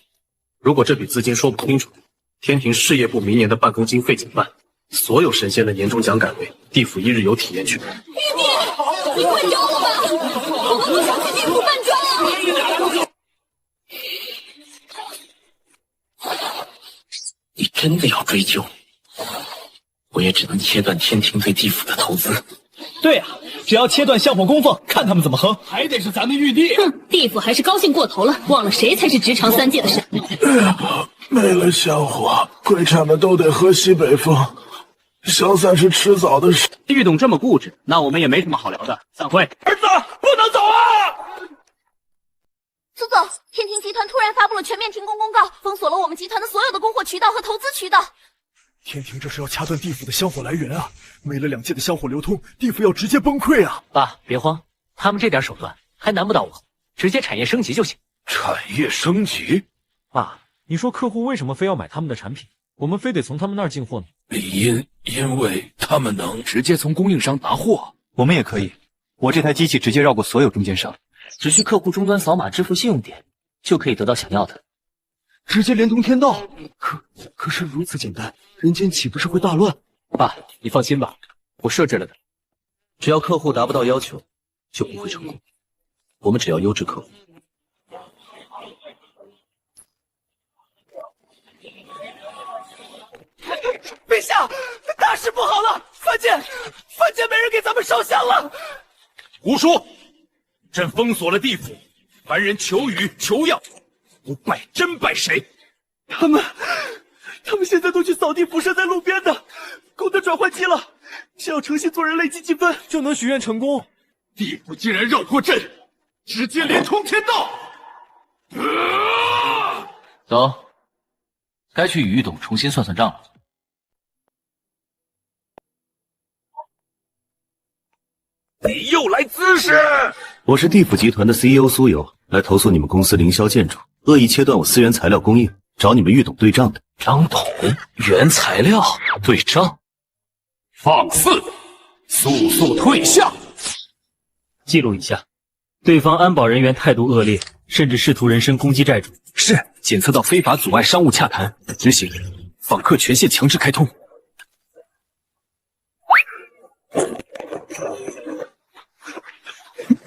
如果这笔资金说不清楚，天庭事业部明年的办公经费减半，所有神仙的年终奖改为地府一日游体验权。玉帝，你快救我吧！我们不想去地府搬砖啊！你真的要追究？我也只能切断天庭对地府的投资。对啊，只要切断香火供奉，看他们怎么哼。还得是咱们玉帝。哼，地府还是高兴过头了，忘了谁才是执掌三界的神。没了香火，鬼差们都得喝西北风，消散是迟早的事。玉董这么固执，那我们也没什么好聊的。散会。儿子，不能走啊！苏总，天庭集团突然发布了全面停工公告，封锁了我们集团的所有的供货渠道和投资渠道。天庭这是要掐断地府的香火来源啊！没了2界的香火流通，地府要直接崩溃啊！爸，别慌，他们这点手段还难不倒我，直接产业升级就行。产业升级？爸，你说客户为什么非要买他们的产品？我们非得从他们那儿进货呢？因为他们能直接从供应商拿货。我们也可以，我这台机器直接绕过所有中间商，只需客户终端扫码支付信用点，就可以得到想要的。直接连通天道，可是如此简单，人间岂不是会大乱？爸，你放心吧，我设置了的，只要客户达不到要求，就不会成功。我们只要优质客户。陛下，大事不好了！凡间没人给咱们烧香了。胡说！朕封锁了地府，凡人求雨求药，不拜真拜谁？他们现在都去扫地辐射在路边的，功德转换期了，只要诚心做人累积积分就能许愿成功。地府竟然绕过朕，直接连通天道！走，该去与玉董重新算算账了。你又来滋事！我是地府集团的 CEO 苏游，来投诉你们公司凌霄建筑恶意切断我私源材料供应，找你们玉董对账的。张董，原材料对账，放肆！速速退下！记录一下，对方安保人员态度恶劣，甚至试图人身攻击债主。是，检测到非法阻碍商务洽谈，执行。访客权限强制开通。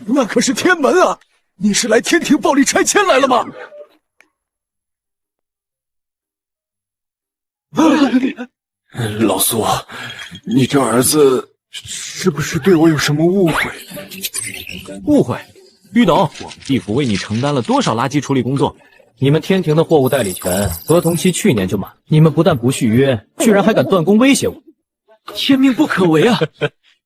那可是天门啊！你是来天庭暴力拆迁来了吗？老苏，你这儿子是不是对我有什么误会？误会？玉董，我们地府为你承担了多少垃圾处理工作？你们天庭的货物代理权合同期去年就满，你们不但不续约，居然还敢断供威胁我，天命不可违啊！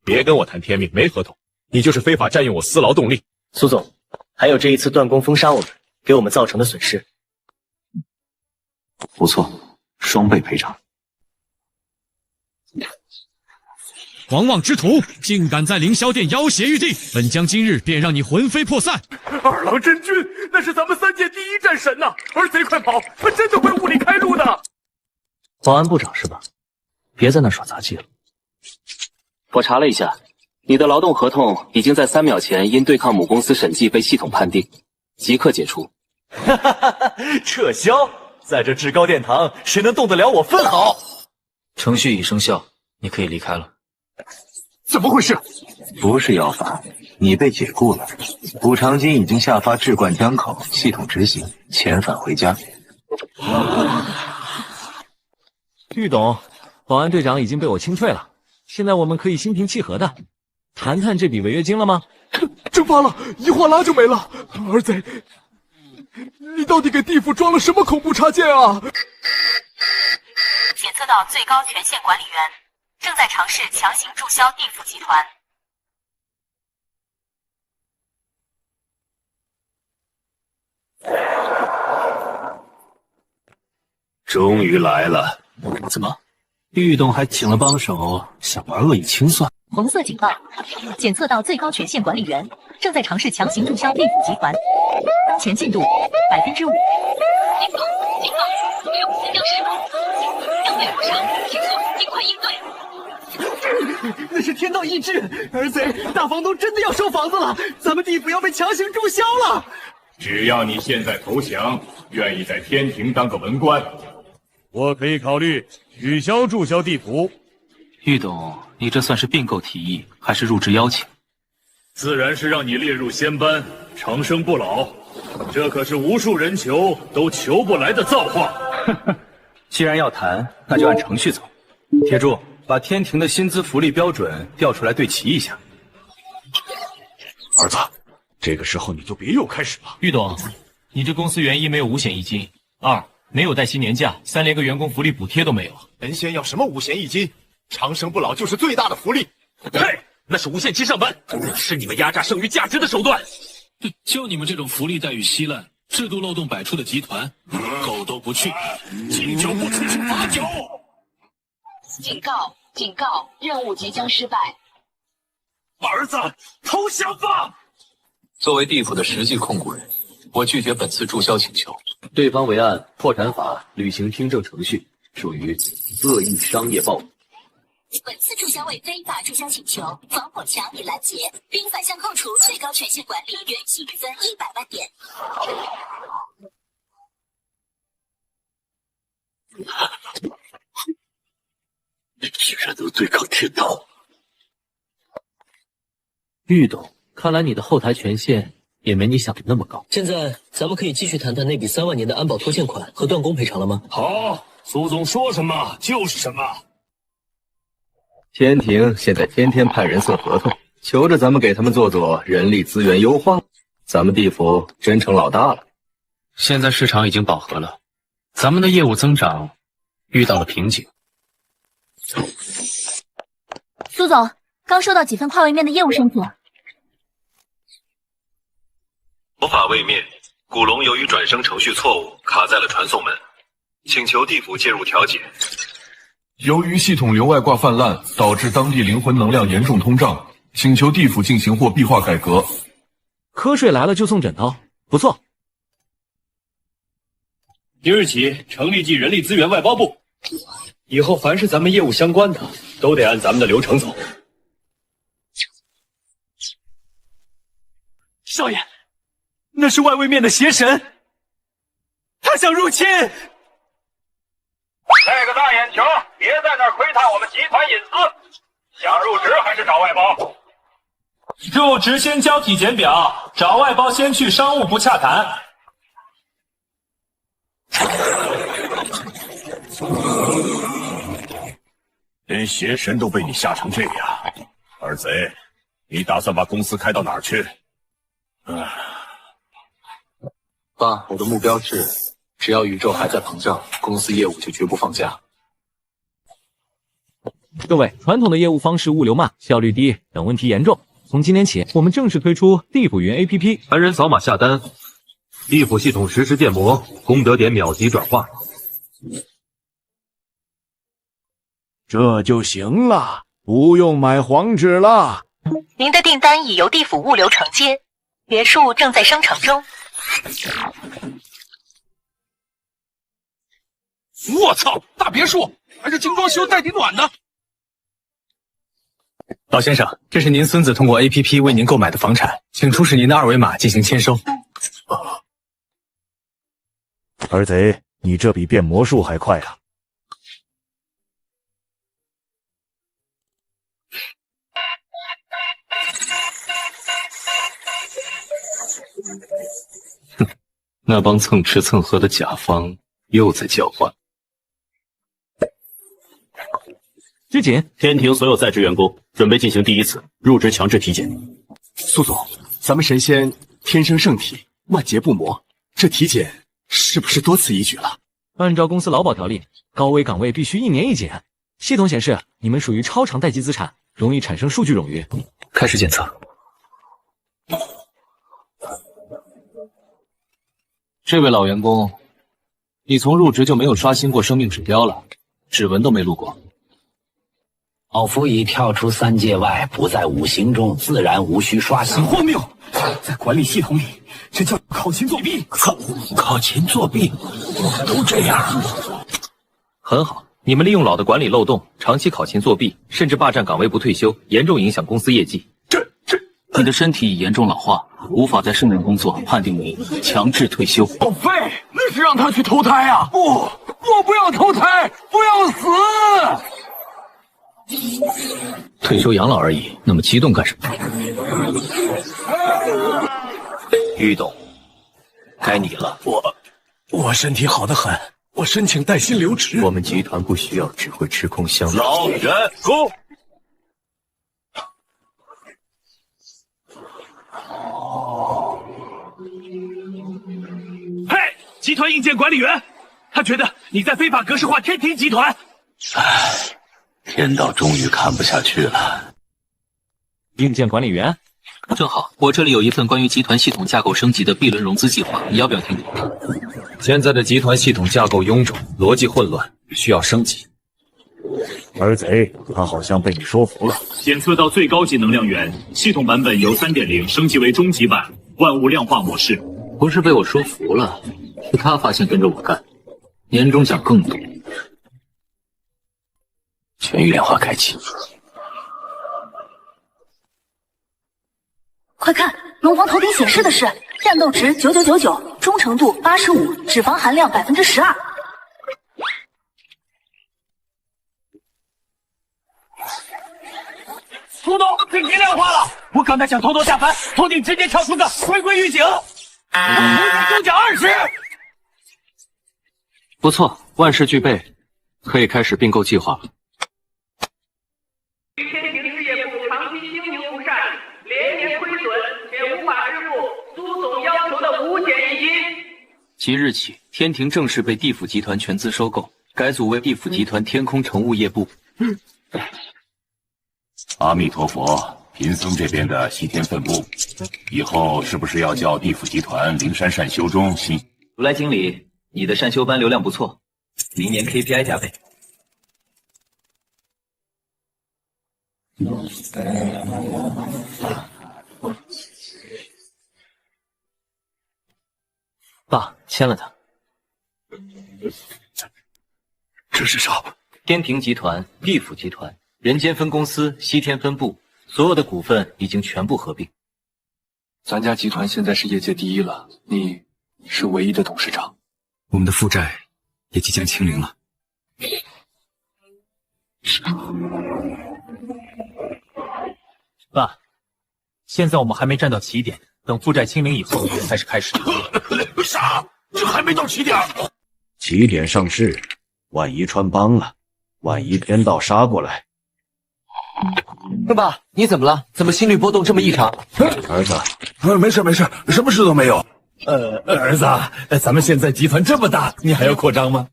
别跟我谈天命，没合同，你就是非法占用我私劳动力。苏总，还有这一次断供封杀我们，给我们造成的损失。不错，双倍赔偿。狂妄之徒，竟敢在凌霄殿要挟玉帝，本将今日便让你魂飞魄散！二郎真君，那是咱们3界第一战神呐！儿贼快跑，他真的会雾里开路的！保安部长是吧？别在那耍杂技了。我查了一下，你的劳动合同已经在3秒前因对抗母公司审计被系统判定，即刻解除。撤销？在这至高殿堂，谁能动得了我分毫？程序已生效，你可以离开了。怎么回事？不是要罚，你被解雇了，补偿金已经下发至关江口，系统执行，遣返回家。玉董，保安队长已经被我清退了，现在我们可以心平气和的谈谈这笔违约金了吗？蒸发了，一晃拉就没了。儿贼，你到底给地府装了什么恐怖插件啊？检测到最高权限管理员正在尝试强行注销地府集团。终于来了。怎么，玉董还请了帮手，想玩恶意清算？红色警报，检测到最高权限管理员正在尝试强行注销地府集团，当前进度5%。警报，没有私标失败，将会负伤，提出尽快应对。的是天道意志，儿贼，大房东真的要收房子了，咱们地府要被强行注销了。只要你现在投降，愿意在天庭当个文官，我可以考虑取消注销地府。玉董，你这算是并购提议，还是入职邀请？自然是让你列入仙班，长生不老。这可是无数人求都求不来的造化。既然要谈，那就按程序走。铁柱，把天庭的薪资福利标准调出来对齐一下。儿子，这个时候你就别又开始了。玉董，你这公司原一没有五险一金，2没有带薪年假，3连个员工福利补贴都没有。神仙要什么五险一金？长生不老就是最大的福利。对，那是无限期上班，是你们压榨剩余价值的手段。就你们这种福利待遇稀烂、制度漏洞百出的集团，狗都不去，敬酒不吃吃罚酒。警告！警告！任务即将失败。儿子，投降吧！作为地府的实际控股人，我拒绝本次注销请求。对方为按破产法履行听证程序，属于恶意商业暴力。本次注销为非法注销请求，防火墙已拦截，并反向扣除最高权限管理原薪1分100万点。你居然能对抗天道！玉董，看来你的后台权限也没你想的那么高。现在咱们可以继续谈谈那笔3万年的安保拖欠款和断供赔偿了吗？好，苏总说什么就是什么。天庭现在天天派人送合同，求着咱们给他们做人力资源优化，咱们地府真成老大了。现在市场已经饱和了，咱们的业务增长遇到了瓶颈。苏总，刚收到几份跨位面的业务申请。魔法位面，古龙由于转生程序错误卡在了传送门，请求地府介入调解。由于系统流外挂泛滥，导致当地灵魂能量严重通胀，请求地府进行货币化改革。瞌睡来了就送枕头，不错。即日起成立人力资源外包部，以后凡是咱们业务相关的，都得按咱们的流程走。少爷，那是外位面的邪神，他想入侵。那个大眼球，别在那儿窥探我们集团隐私。想入职还是找外包？入职先交体检表，找外包先去商务部洽谈。连邪神都被你吓成这样，二贼，你打算把公司开到哪儿去？爸，我的目标是，只要宇宙还在膨胀，公司业务就绝不放假。各位，传统的业务方式物流慢、效率低等问题严重。从今天起，我们正式推出地府云 APP， 凡人扫码下单，地府系统实时建模，功德点秒级转化。这就行了，不用买黄纸了。您的订单已由地府物流承接，别墅正在生成中。我操，大别墅还是精装修带顶暖的。老先生，这是您孙子通过 APP 为您购买的房产，请出示您的2维码进行签收。儿贼，你这比变魔术还快啊！那帮蹭吃蹭喝的甲方又在叫唤。知锦，天庭所有在职员工准备进行第1次入职强制体检。苏总，咱们神仙天生圣体，万劫不磨，这体检是不是多此一举了？按照公司劳保条例，高危岗位必须1年一检。系统显示你们属于超长待机资产，容易产生数据冗余。开始检测。这位老员工，你从入职就没有刷新过生命指标了，指纹都没录过。老夫已跳出3界外，不在5行中，自然无需刷新。荒谬！在管理系统里，这叫考勤作弊。考勤作弊，都这样。很好，你你们利用老的管理漏洞，长期考勤作弊，甚至霸占岗位不退休，严重影响公司业绩。你的身体已严重老化，无法再胜任工作，判定为强制退休。老费，那是让他去投胎啊！不，我不要投胎，不要死！退休养老而已，那么激动干什么？于董，该你了。我身体好得很，我申请带薪留职。我们集团不需要只会吃空饷。老员工。嘿，集团硬件管理员，他觉得你在非法格式化天庭集团。天道终于看不下去了。硬件管理员，正好，我这里有一份关于集团系统架构升级的 B 轮融资计划，你要不要听听？现在的集团系统架构臃肿，逻辑混乱，需要升级。儿贼，他好像被你说服了。检测到最高级能量源，系统版本由 3.0 升级为中级版，万物量化模式。不是被我说服了，是他发现跟着我干，年终奖更多。全域量化开启。快看，龙房头顶显示的是战斗值9999，忠诚度85，脂肪含量12%。苏东，顶级量化了！我刚才想偷偷下凡，头顶直接跳出个回归预警，中奖20。不错，万事俱备，可以开始并购计划了。天庭事业部长期经营不善，连年亏损，且无法支付苏总要求的5险1金。即日起，天庭正式被地府集团全资收购，改组为地府集团天空城物业部。阿弥陀佛，贫僧这边的西天分部，以后是不是要叫地府集团灵山善修中心？如来经理，你的善修班流量不错，明年 KPI 加倍。爸，签了他。这是啥？天庭集团、地府集团、人间分公司、西天分部，所有的股份已经全部合并。咱家集团现在是业界第一了，你是唯一的董事长。我们的负债也即将清零了。爸，现在我们还没站到起点，等负债清零以后才是开始。啥？这还没到起点？起点上市，万一穿帮了，万一天道杀过来。爸，你怎么了？怎么心率波动这么异常？儿子，没事没事，什么事都没有。儿子，咱们现在集团这么大，你还要扩张吗？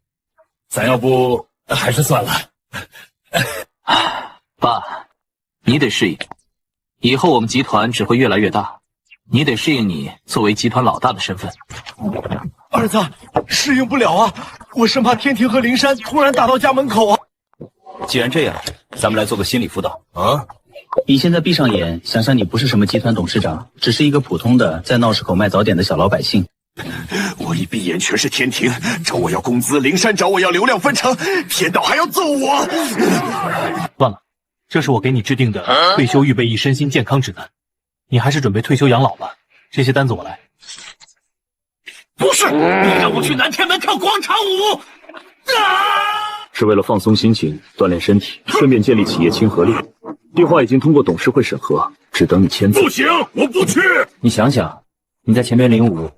咱要不还是算了。爸，你得适应，以后我们集团只会越来越大，你得适应你作为集团老大的身份。儿子，适应不了啊！我生怕天庭和灵山突然打到家门口啊！既然这样，咱们来做个心理辅导啊！你现在闭上眼，想想你不是什么集团董事长，只是一个普通的在闹市口卖早点的小老百姓。我一闭眼全是天庭，找我要工资，灵山找我要流量分成，天道还要揍我。算了，这是我给你制定的退休预备役身心健康指南，你还是准备退休养老吧。这些单子我来。不是，你让我去南天门跳广场舞。是为了放松心情，锻炼身体，顺便建立企业亲和力。计划已经通过董事会审核，只等你签字。不行，我不去。你想想，你在前面领舞，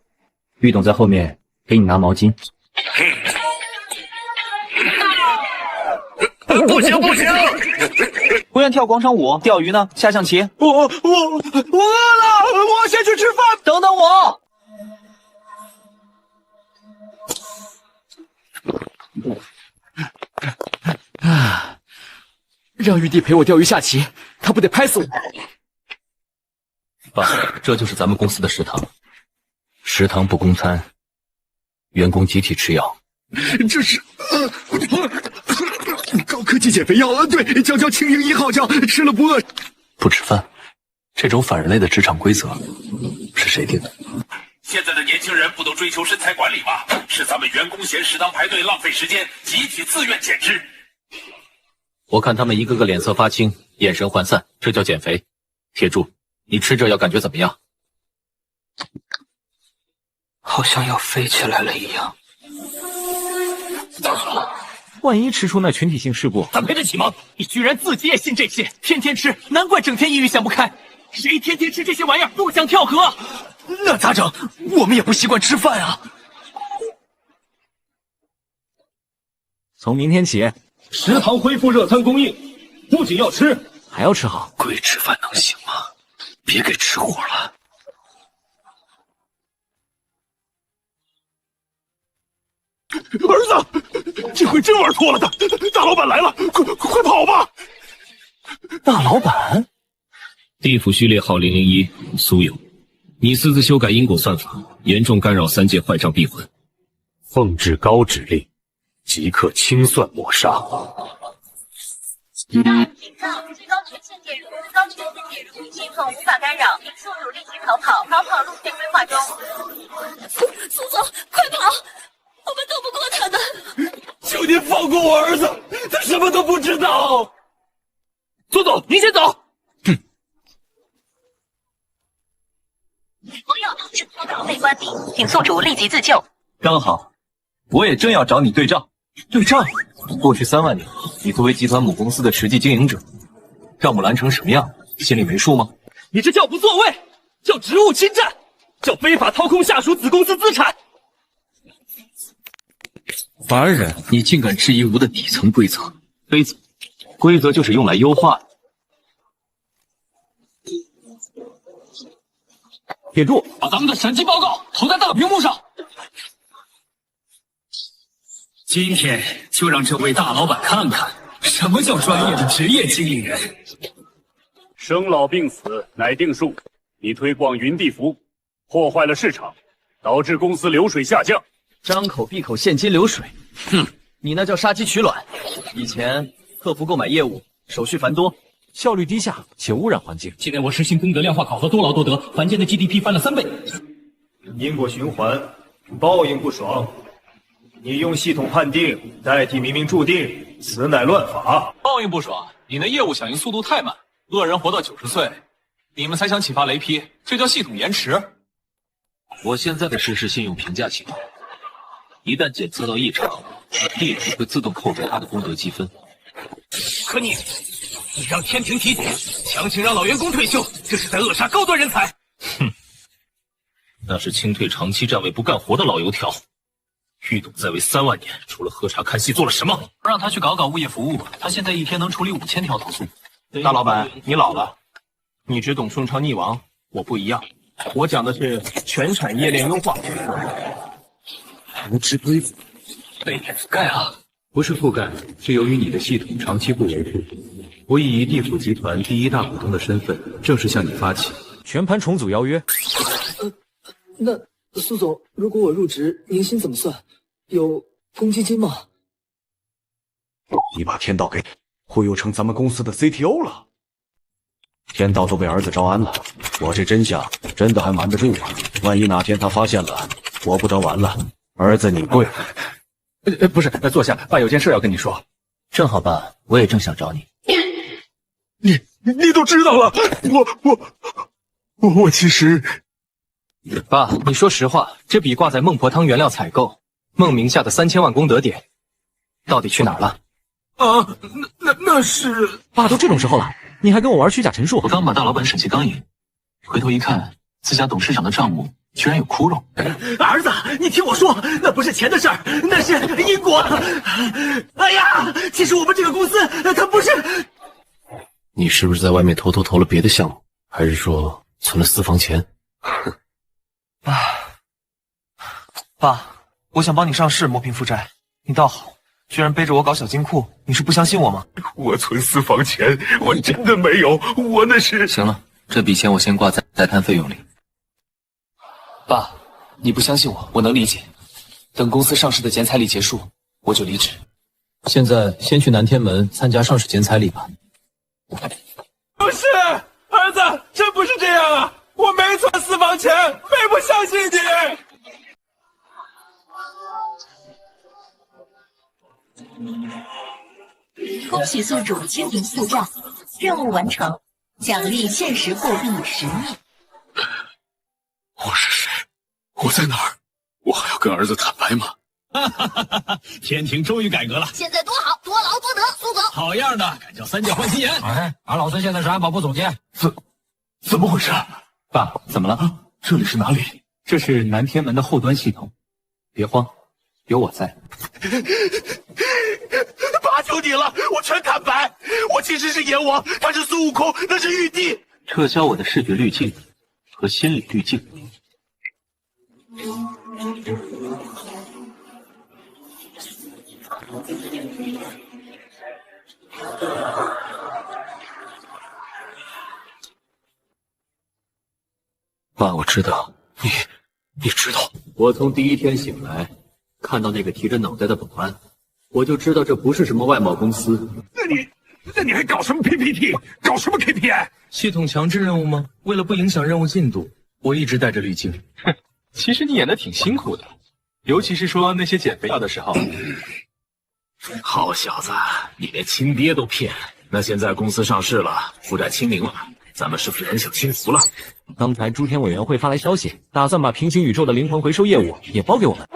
玉董在后面给你拿毛巾。不行不行！不愿跳广场舞，钓鱼呢？下象棋。我饿了，我先去吃饭。等等我。让玉帝陪我钓鱼下棋，他不得拍死我！爸，这就是咱们公司的食堂，食堂不供餐，员工集体吃药。这是高科技减肥药，对，叫轻盈1号胶，吃了不饿。不吃饭，这种反人类的职场规则是谁定的？现在的年轻人不都追求身材管理吗？是咱们员工嫌食堂排队浪费时间，集体自愿减脂。我看他们一个个脸色发青，眼神涣散，这叫减肥。铁柱，你吃这药感觉怎么样？好像要飞起来了一样。万一吃出那群体性事故，咱赔得起吗？你居然自己也信这些，天天吃，难怪整天抑郁想不开。谁天天吃这些玩意儿不想跳河？那咋整？我们也不习惯吃饭啊。从明天起，食堂恢复热餐供应，不仅要吃，还要吃好。跪吃饭能行吗？别给吃火了。儿子，这回真玩脱了的！大老板来了，快跑吧！大老板，地府序列号001苏有，你私自修改因果算法，严重干扰3界坏账闭环。奉至高指令，即刻清算抹杀。警告：最高权限点入，最高权限点入，系统无法干扰，请宿主立即逃跑，逃跑路线规划中。苏总，快跑！我们斗不过他的。求您放过我儿子，他什么都不知道。苏总，您先走。所有通讯通道被关闭，请宿主立即自救。刚好，我也正要找你对账。对账？过去3万年，你作为集团母公司的实际经营者，账目拦成什么样，心里没数吗？你这叫不作为，叫职务侵占，叫非法掏空下属子公司资产。凡人，你竟敢质疑吾的底层规则？规则就是用来优化的。铁柱，把咱们的审计报告投在大屏幕上。今天就让这位大老板看看什么叫专业的职业经理人。生老病死乃定数，你推广云地服，破坏了市场，导致公司流水下降。张口闭口现金流水，哼，你那叫杀鸡取卵。以前客服购买业务手续繁多，效率低下且污染环境。现在我实行功德量化考核，多劳多得，凡间的 GDP 翻了3倍。因果循环，报应不爽。你用系统判定代替冥冥注定，此乃乱法。报应不爽，你那业务响应速度太慢，恶人活到90岁，你们才想启发雷劈，这叫系统延迟。我现在的实时信用评价系统，一旦检测到异常，地府会自动扣除他的功德积分。可你让天庭体检，强行让老员工退休，这是在扼杀高端人才。哼，那是清退长期站位不干活的老油条。玉董在位3万年，除了喝茶看戏做了什么？让他去搞搞物业服务吧，他现在一天能处理5000条投诉。大老板，你老了，你只懂顺昌逆王，我不一样，我讲的是全产业链优化。无知规则，被人覆盖啊！不是覆盖，是由于你的系统长期不维护。我以地府集团第1大股东的身份，正式向你发起全盘重组邀约。那苏总，如果我入职，年薪怎么算？有公积金吗？你把天道给忽悠成咱们公司的 CTO 了。天道都被儿子招安了，我这真相真的还瞒得住啊？万一哪天他发现了，我不得完了。儿子你跪了。不是，坐下，爸有件事要跟你说。正好爸，我也正想找你。你都知道了，我其实。爸，你说实话，这笔挂在孟婆汤原料采购，孟名下的3000万功德点，到底去哪儿了？啊，那是……爸，都这种时候了，你还跟我玩虚假陈述？我刚把大老板审计刚赢，回头一看，自家董事长的账目居然有窟窿。儿子，你听我说，那不是钱的事儿，那是因果。哎呀，其实我们这个公司，它不是……你是不是在外面偷偷投了别的项目，还是说存了私房钱？爸，我想帮你上市磨平负债，你倒好，居然背着我搞小金库，你是不相信我吗？我存私房钱，我真的没有，我那是……行了，这笔钱我先挂在代摊费用里。爸，你不相信我，我能理解。等公司上市的剪彩礼结束，我就离职。现在先去南天门参加上市剪彩礼吧。不是，儿子，真不是这样啊！我没存私房钱，妹不相信你。恭喜宿主清零速战，任务完成，奖励现实货币10亿。我是谁？我在哪儿？我还要跟儿子坦白吗？天庭终于改革了，现在多好，多劳多得，苏总。好样的，敢叫3届换新人！哎，俺老孙现在是安保部总监。怎么回事？爸，怎么了？这里是哪里？这是南天门的后端系统，别慌，有我在。爸，求你了，我全坦白，我其实是阎王，他是孙悟空，那是玉帝。撤销我的视觉滤镜和心理滤镜。爸，我知道，你知道？我从第一天醒来，看到那个提着脑袋的保安，我就知道这不是什么外贸公司。那你还搞什么 PPT， 搞什么 KPI？ 系统强制任务吗？为了不影响任务进度，我一直带着滤镜。哼，其实你演的挺辛苦的，尤其是说那些减肥药的时候。好小子，你连亲爹都骗！那现在公司上市了，负债清零了，咱们是不是人享清福了？刚才诸天委员会发来消息，打算把平行宇宙的灵魂回收业务也包给我们。